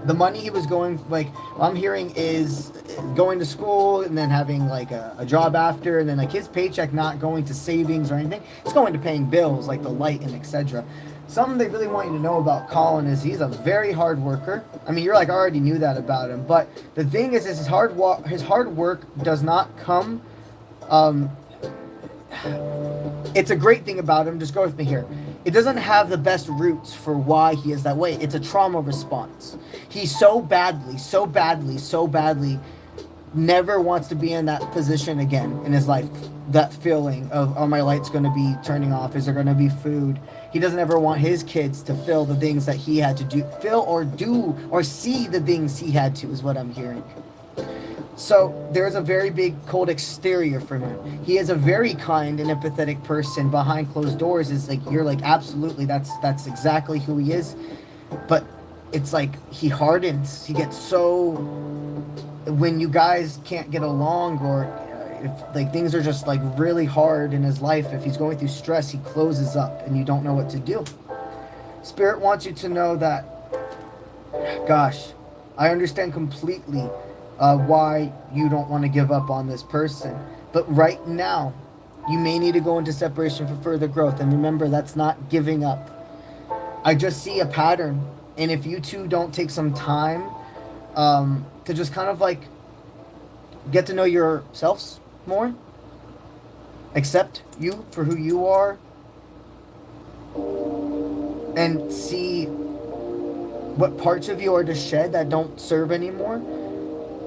The money he was going, like I'm hearing, is going to school and then having like a job after, and then like his paycheck not going to savings or anything. It's going to paying bills like the light and etc. Something they really want you to know about Colin is he's a very hard worker. I mean, you're like, I already knew that about him, but the thing is his hard work does not come. It's a great thing about him. Just go with me here. It doesn't have the best roots for why he is that way. It's a trauma response. He so badly never wants to be in that position again in his life. That feeling of, oh, my light's going to be turning off. Is there going to be food? He doesn't ever want his kids to feel the things that he had to do, or see the things he had to, is what I'm hearing. So there's a very big cold exterior for him. He is a very kind and empathetic person. Behind closed doors is like, you're like, absolutely, that's exactly who he is. But it's like he hardens. He gets so, when you guys can't get along, or if like things are just like really hard in his life, if he's going through stress, he closes up and you don't know what to do. Spirit wants you to know that, gosh, I understand completely why you don't want to give up on this person. But right now, you may need to go into separation for further growth. And remember, that's not giving up. I just see a pattern. And if you two don't take some time to just kind of like get to know yourselves more, accept you for who you are, and see what parts of you are to shed that don't serve anymore,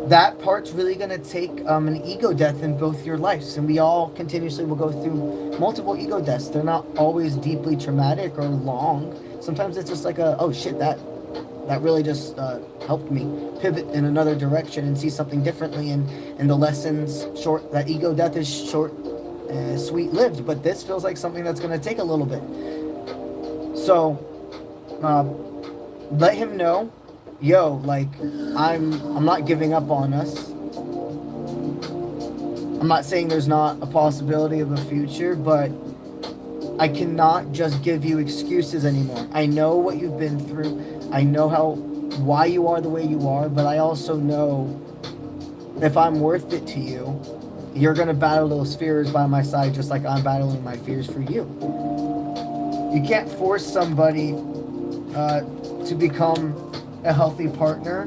that part's really going to take an ego death in both your lives. And we all continuously will go through multiple ego deaths. They're not always deeply traumatic or long. Sometimes it's just like oh shit, that really just helped me pivot in another direction and see something differently. And the lessons short, that ego death is short, sweet-lived. But this feels like something that's going to take a little bit. So let him know, yo, like, I'm not giving up on us. I'm not saying there's not a possibility of a future, but I cannot just give you excuses anymore. I know what you've been through. I know how why you are the way you are, but I also know if I'm worth it to you, you're going to battle those fears by my side just like I'm battling my fears for you. You can't force somebody to become a healthy partner.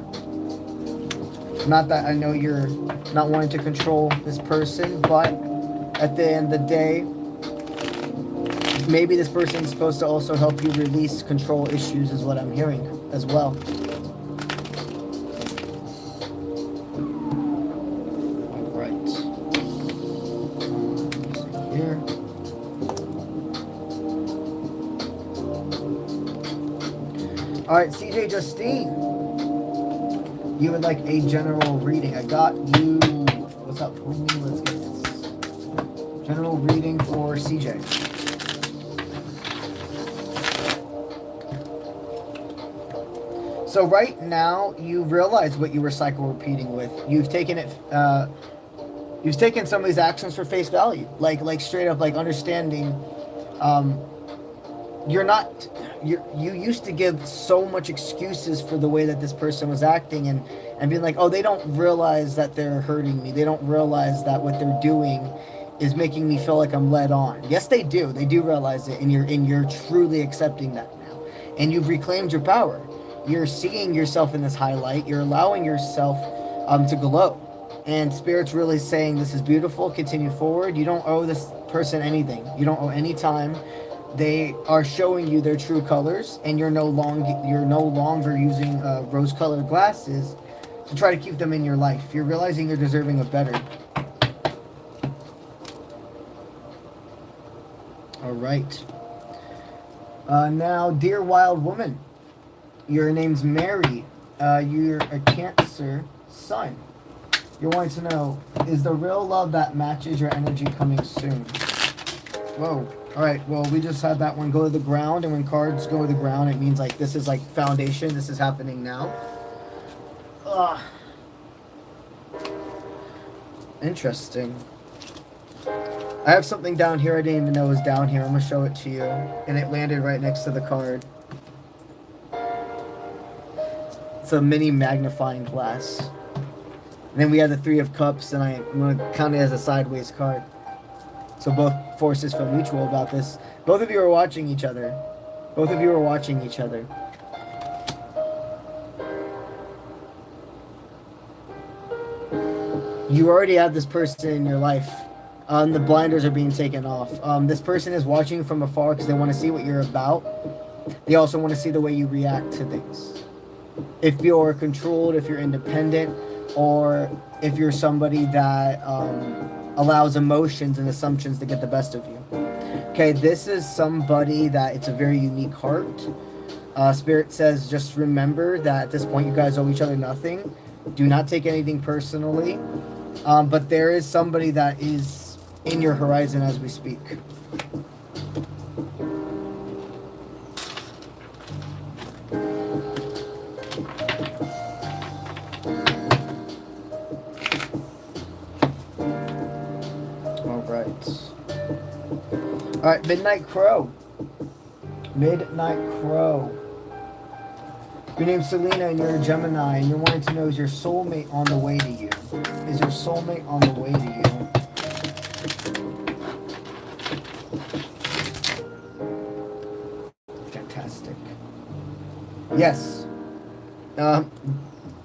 Not that I know you're not wanting to control this person, but at the end of the day, maybe this person is supposed to also help you release control issues is what I'm hearing as well. Alright, CJ Justine, you would like a general reading. I got you. What's up, homie? Let's get this. General reading for CJ. So right now, you realize what you were cycle repeating with. You've taken it, you've taken some of these actions for face value. Like straight up, like understanding, you used to give so much excuses for the way that this person was acting and being like, oh, they don't realize that they're hurting me. They don't realize that what they're doing is making me feel like I'm led on. Yes, they do. They do realize it, and you're truly accepting that now. And you've reclaimed your power. You're seeing yourself in this highlight. You're allowing yourself to glow. And Spirit's really saying this is beautiful. Continue forward. You don't owe this person anything. You don't owe any time. They are showing you their true colors, and you're no longer using rose-colored glasses to try to keep them in your life. You're realizing you're deserving of better. All right. Now, dear wild woman, your name's Mary. You're a Cancer sun. You're wanting to know, is the real love that matches your energy coming soon? Whoa. Alright, well, we just had that one go to the ground, and when cards go to the ground, it means like this is like foundation. This is happening now. Ugh. Interesting. I have something down here I didn't even know was down here. I'm going to show it to you. And it landed right next to the card. It's a mini magnifying glass. And then we have the Three of Cups, and I'm going to count it as a sideways card. So both forces feel mutual about this. Both of you are watching each other. Both of you are watching each other. You already have this person in your life. The blinders are being taken off. This person is watching you from afar because they want to see what you're about. They also want to see the way you react to things. If you're controlled, if you're independent, or if you're somebody that allows emotions and assumptions to get the best of you. Okay, this is somebody that it's a very unique heart. Spirit says, just remember that at this point you guys owe each other nothing. Do not take anything personally. But there is somebody that is in your horizon as we speak. Alright, Midnight Crow. Midnight Crow. Your name's Selena and you're a Gemini, and you're wanting to know, is your soulmate on the way to you? Is your soulmate on the way to you? Fantastic. Yes.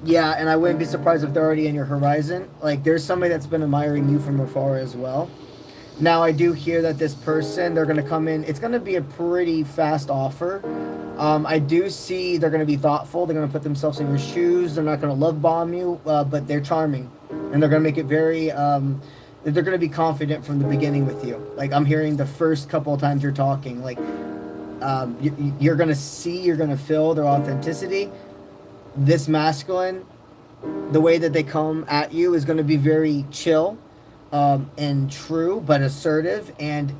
Yeah, and I wouldn't be surprised if they're already in your horizon. Like, there's somebody that's been admiring you from afar as well. Now, I do hear that this person, they're going to come in. It's going to be a pretty fast offer. I do see they're going to be thoughtful. They're going to put themselves in your shoes. They're not going to love bomb you, but they're charming. And they're going to make it very, they're going to be confident from the beginning with you. Like, I'm hearing the first couple of times you're talking. Like, you're going to see, you're going to feel their authenticity. This masculine, the way that they come at you is going to be very chill. And true, but assertive, and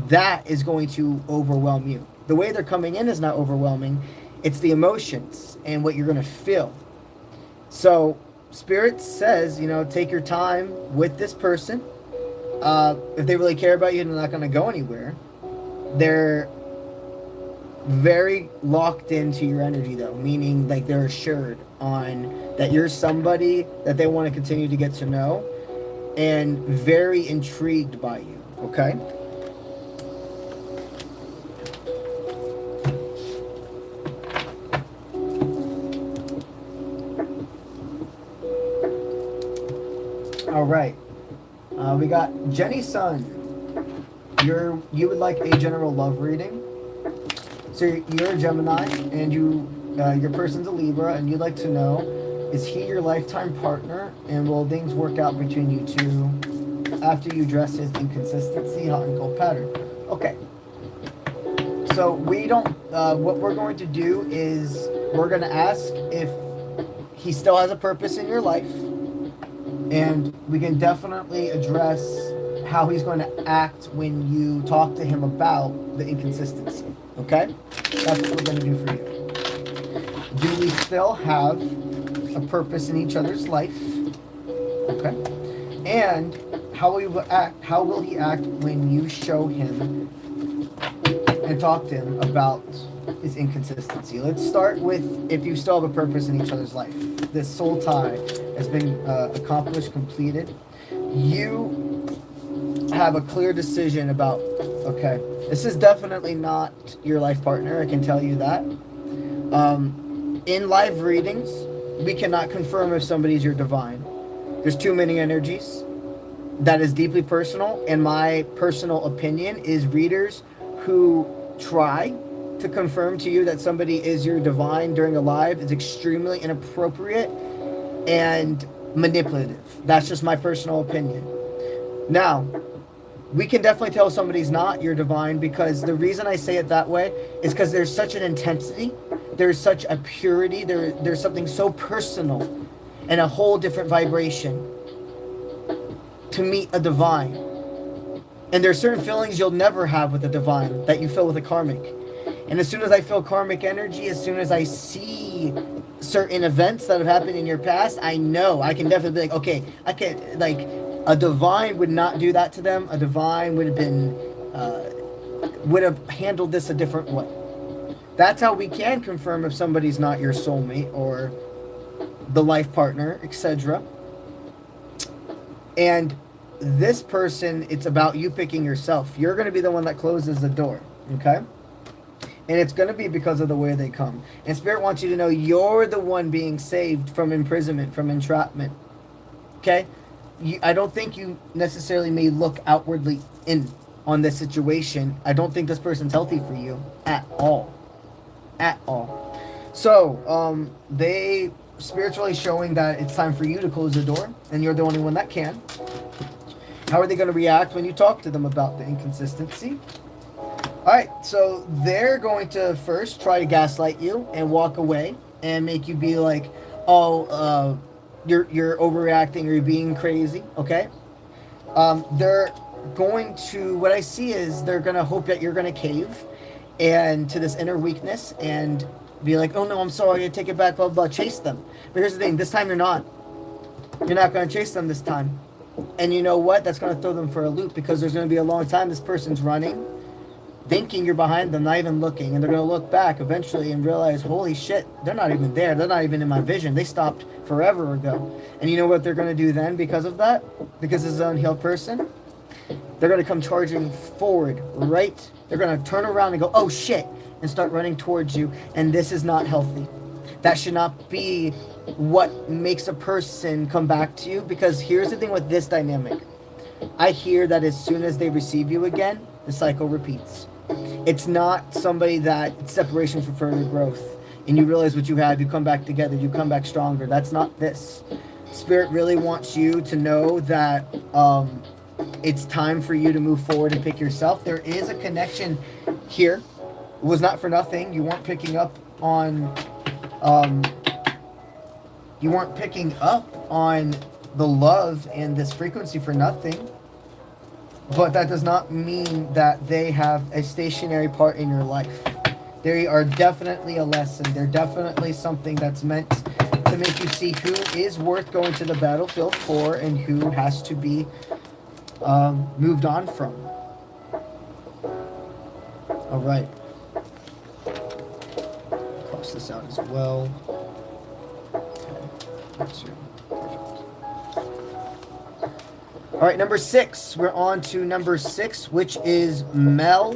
that is going to overwhelm you. The way they're coming in is not overwhelming. It's the emotions and what you're going to feel. So, Spirit says, you know, take your time with this person. If they really care about you, they're not going to go anywhere. They're very locked into your energy though, meaning like they're assured on that you're somebody that they want to continue to get to know, and very intrigued by you. Okay. All right. We got Jenny Sun. You would like a general love reading. So you're a Gemini, and your person's a Libra, and you'd like to know, is he your lifetime partner, and will things work out between you two after you address his inconsistency, hot and cold pattern? Okay. So we don't. What we're going to do is we're going to ask if he still has a purpose in your life, and we can definitely address how he's going to act when you talk to him about the inconsistency. Okay? That's what we're going to do for you. Do we still have a purpose in each other's life? Okay. And how will he act when you show him and talk to him about his inconsistency? Let's start with if you still have a purpose in each other's life. This soul tie has been accomplished, completed. You have a clear decision about, okay, this is definitely not your life partner, I can tell you that. In live readings, we cannot confirm if somebody's your divine. There's too many energies. That is deeply personal, and my personal opinion is readers who try to confirm to you that somebody is your divine during a live is extremely inappropriate and manipulative. That's just my personal opinion. Now, we can definitely tell somebody's not your divine, because the reason I say it that way is because there's such an intensity, there's such a purity, there's something so personal and a whole different vibration to meet a divine. And there's certain feelings you'll never have with a divine that you feel with a karmic. And as soon as I feel karmic energy, as soon as I see certain events that have happened in your past, I know I can definitely be like, okay, I can, like, a divine would not do that to them. A divine would have handled this a different way. That's how we can confirm if somebody's not your soulmate or the life partner, etc. And this person, it's about you picking yourself. You're going to be the one that closes the door, okay? And it's going to be because of the way they come. And Spirit wants you to know you're the one being saved from imprisonment, from entrapment, okay? I don't think you necessarily may look outwardly in on this situation. I don't think this person's healthy for you at all. At all. So, they spiritually showing that it's time for you to close the door, and you're the only one that can. How are they going to react when you talk to them about the inconsistency? Alright, so they're going to first try to gaslight you and walk away and make you be like, oh, you're overreacting or you're being crazy, okay? They're going to, what I see is they're going to hope that you're going to cave and to this inner weakness and be like, oh no, I'm sorry, I take it back, blah, blah, chase them. But here's the thing, this time you're not. You're not going to chase them this time. And you know what? That's going to throw them for a loop, because there's going to be a long time this person's running, thinking you're behind them, not even looking, and they're going to look back eventually and realize, holy shit, they're not even there. They're not even in my vision. They stopped forever ago. And you know what they're going to do then because of that? Because this is an unhealed person? They're going to come charging forward, right? They're going to turn around and go, oh shit, and start running towards you. And this is not healthy. That should not be what makes a person come back to you, because here's the thing with this dynamic. I hear that as soon as they receive you again, the cycle repeats. It's not somebody that it's separation for further growth, and you realize what you have, you come back together, you come back stronger. That's not this. Spirit really wants you to know that it's time for you to move forward and pick yourself. There is a connection here. It was not for nothing. You weren't picking up on the love and this frequency for nothing. But that does not mean that they have a stationary part in your life. They are definitely a lesson. They're definitely something that's meant to make you see who is worth going to the battlefield for and who has to be moved on from. All right. this out as well. Okay. All right, number 6. We're on to number 6, which is Mel.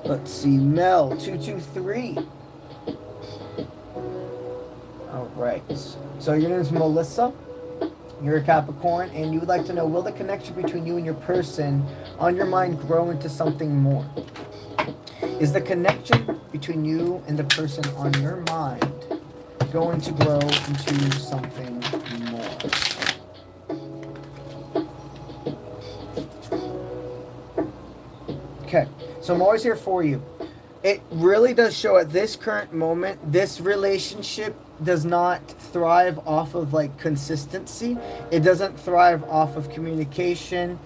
Let's see, Mel 223. All right. So your name is Melissa. You're a Capricorn, and you would like to know, will the connection between you and your person on your mind grow into something more? Is the connection between you and the person on your mind going to grow into something more? Okay, so I'm always here for you. It really does show at this current moment, this relationship does not thrive off of like consistency. It doesn't thrive off of communication.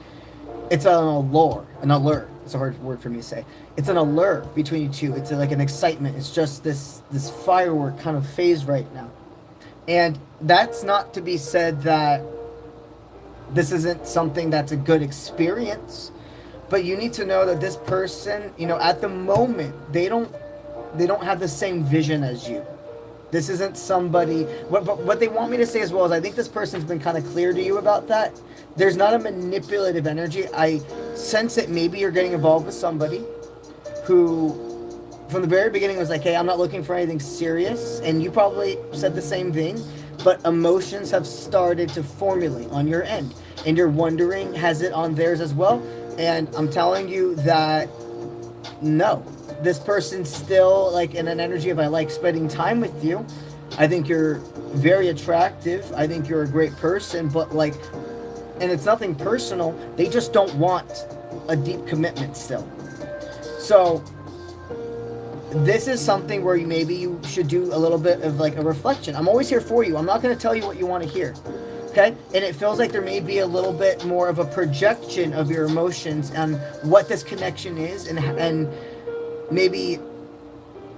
It's an allure, It's a hard word for me to say. It's an allure between you two. It's like an excitement. It's just this firework kind of phase right now. And that's not to be said that this isn't something that's a good experience. But you need to know that this person, you know, at the moment, they don't have the same vision as you. This isn't somebody, what they want me to say as well is I think this person's been kind of clear to you about that. There's not a manipulative energy. I sense that maybe you're getting involved with somebody who, from the very beginning, was like, hey, I'm not looking for anything serious. And you probably said the same thing, but emotions have started to formulate on your end. And you're wondering, has it on theirs as well? And I'm telling you that no. This person's still like in an energy of I like spending time with you. I think you're very attractive. I think you're a great person, but like, and it's nothing personal. They just don't want a deep commitment still. So this is something where maybe you should do a little bit of like a reflection. I'm always here for you. I'm not going to tell you what you want to hear. Okay? And it feels like there may be a little bit more of a projection of your emotions and what this connection is and maybe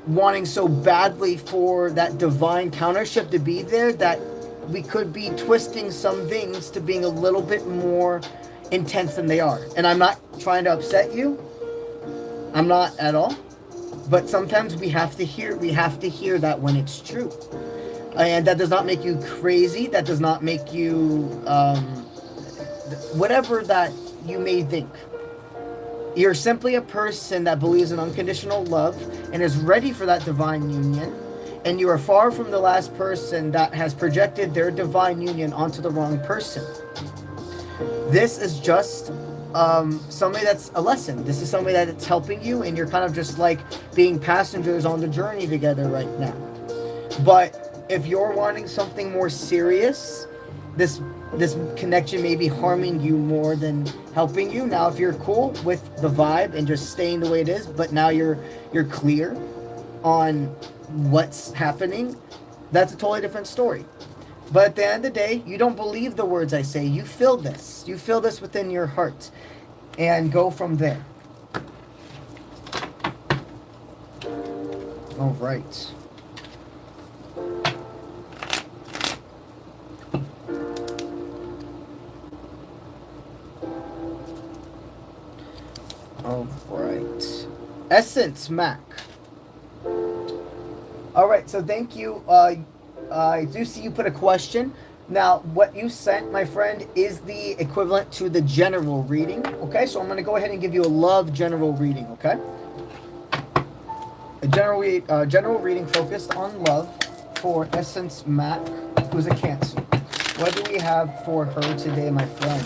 wanting so badly for that divine countership to be there that we could be twisting some things to being a little bit more intense than they are. And I'm not trying to upset you. I'm not at all. But sometimes we have to hear that when it's true. And that does not make you crazy. That does not make you whatever that you may think. You're simply a person that believes in unconditional love and is ready for that divine union. And you are far from the last person that has projected their divine union onto the wrong person. This is just somebody that's a lesson. This is somebody that it's helping you, and you're kind of just like being passengers on the journey together right now. But if you're wanting something more serious, this connection may be harming you more than helping you. Now, if you're cool with the vibe and just staying the way it is, but now you're clear on what's happening, that's a totally different story. But at the end of the day, you don't believe the words I say. You feel this. You feel this within your heart. And go from there. All right. All right. Essence Mac. All right, so thank you. I do see you put a question. Now, what you sent, my friend, is the equivalent to the general reading. Okay, so I'm going to go ahead and give you a love general reading, okay? A general reading focused on love for Essence Mac, who's a Cancer. What do we have for her today, my friend?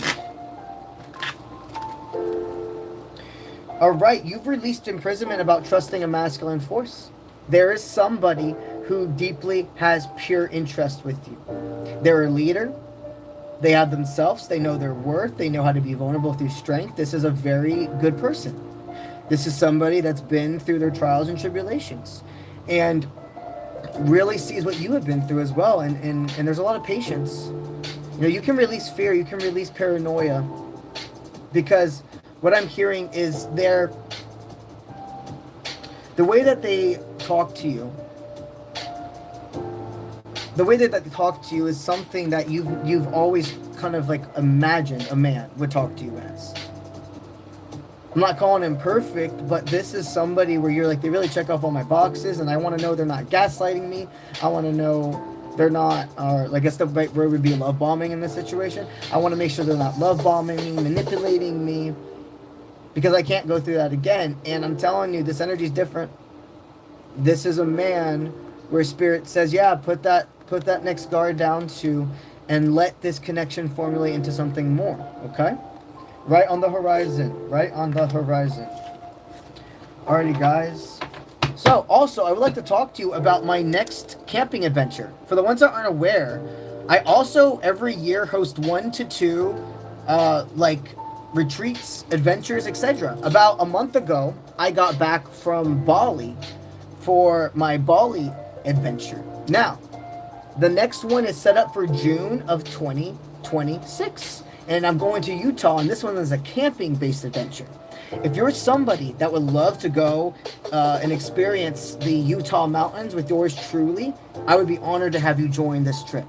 All right, you've released imprisonment about trusting a masculine force. There is somebody who deeply has pure interest with you. They're a leader. They have themselves. They know their worth. They know how to be vulnerable through strength. This is a very good person. This is somebody that's been through their trials and tribulations and really sees what you have been through as well. And there's a lot of patience. You know, you can release fear. You can release paranoia, because what I'm hearing is the way that they talk to you, the way that they talk to you is something that you've always kind of like imagined a man would talk to you as. I'm not calling him perfect, but this is somebody where you're like, they really check off all my boxes, and I want to know they're not gaslighting me. I want to know they're not, or I guess the right word would be love bombing in this situation. I want to make sure they're not love bombing me, manipulating me, because I can't go through that again. And I'm telling you, this energy is different. This is a man where spirit says, yeah, put that next guard down too, and let this connection formulate into something more. Okay. Right on the horizon. Right on the horizon. Alrighty, guys. So, also, I would like to talk to you about my next camping adventure. For the ones that aren't aware, I also every year host 1 to 2, like retreats, adventures, etc. About a month ago, I got back from Bali for my Bali adventure. Now, the next one is set up for June of 2026. And I'm going to Utah, and this one is a camping-based adventure. If you're somebody that would love to go and experience the Utah mountains with yours truly, I would be honored to have you join this trip.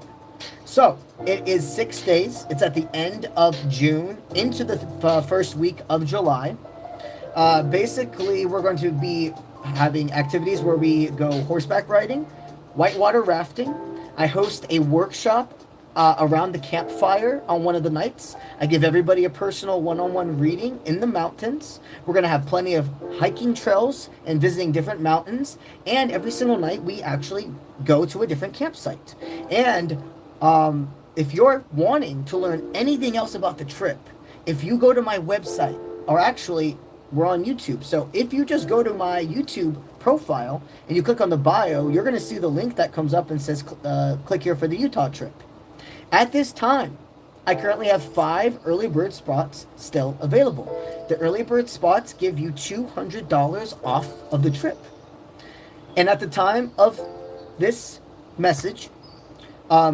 So, it is 6 days. It's at the end of June into the first week of July. Basically, we're going to be having activities where we go horseback riding, whitewater rafting. I host a workshop around the campfire on one of the nights. I give everybody a personal one-on-one reading in the mountains. We're going to have plenty of hiking trails and visiting different mountains. And every single night, we actually go to a different campsite. And if you're wanting to learn anything else about the trip, if you go to my website, or actually, we're on YouTube. So if you just go to my YouTube profile and you click on the bio, you're going to see the link that comes up and says, click here for the Utah trip. At this time, I currently have 5 early bird spots still available. The early bird spots give you $200 off of the trip. And at the time of this message,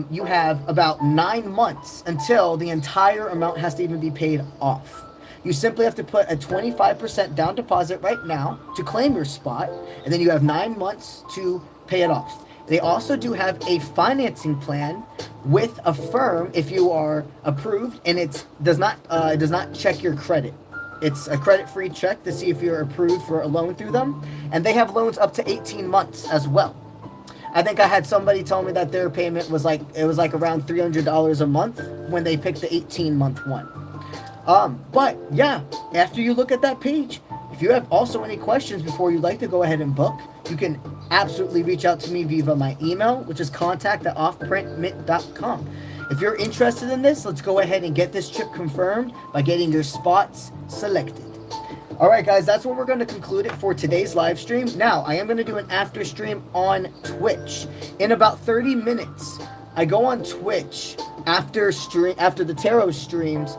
you have about 9 months until the entire amount has to even be paid off. You simply have to put a 25% down deposit right now to claim your spot, and then you have 9 months to pay it off. They also do have a financing plan with a firm if you are approved, and it does not check your credit. It's a credit-free check to see if you're approved for a loan through them, and they have loans up to 18 months as well. I think I had somebody tell me that their payment was like around $300 a month when they picked the 18-month one. But yeah, after you look at that page, if you have also any questions before you'd like to go ahead and book, you can absolutely reach out to me via my email, which is contact@offprintmint.com. If you're interested in this, let's go ahead and get this trip confirmed by getting your spots selected. All right, guys, that's what we're going to conclude it for today's live stream. Now, I am going to do an after stream on Twitch. In about 30 minutes, I go on Twitch after the tarot streams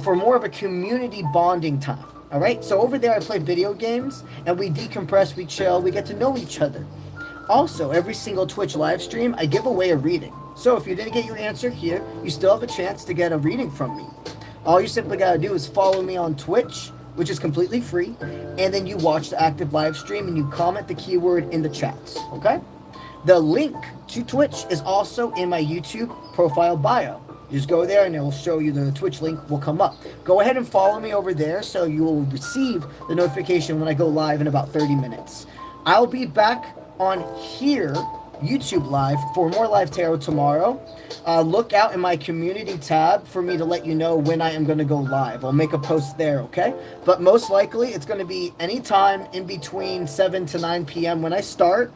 for more of a community bonding time. All right, so over there I play video games and we decompress, we chill, we get to know each other. Also, every single Twitch live stream, I give away a reading. So if you didn't get your answer here, you still have a chance to get a reading from me. All you simply got to do is follow me on Twitch, which is completely free, and then you watch the active live stream and you comment the keyword in the chats, okay? The link to Twitch is also in my YouTube profile bio. You just go there and it will show you the Twitch link will come up. Go ahead and follow me over there so you will receive the notification when I go live in about 30 minutes. I'll be back on here, YouTube Live, for more live tarot tomorrow. Look out in my community tab for me to let you know when I am going to go live. I'll make a post there, okay? But most likely it's going to be anytime in between 7 to 9 p.m. when I start.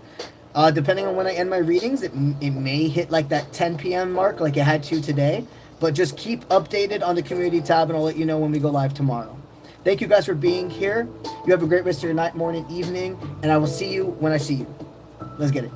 Depending on when I end my readings, it may hit like that 10 p.m. mark like it had to today. But just keep updated on the community tab and I'll let you know when we go live tomorrow. Thank you guys for being here. You have a great rest of your night, morning, evening, and I will see you when I see you. Let's get it.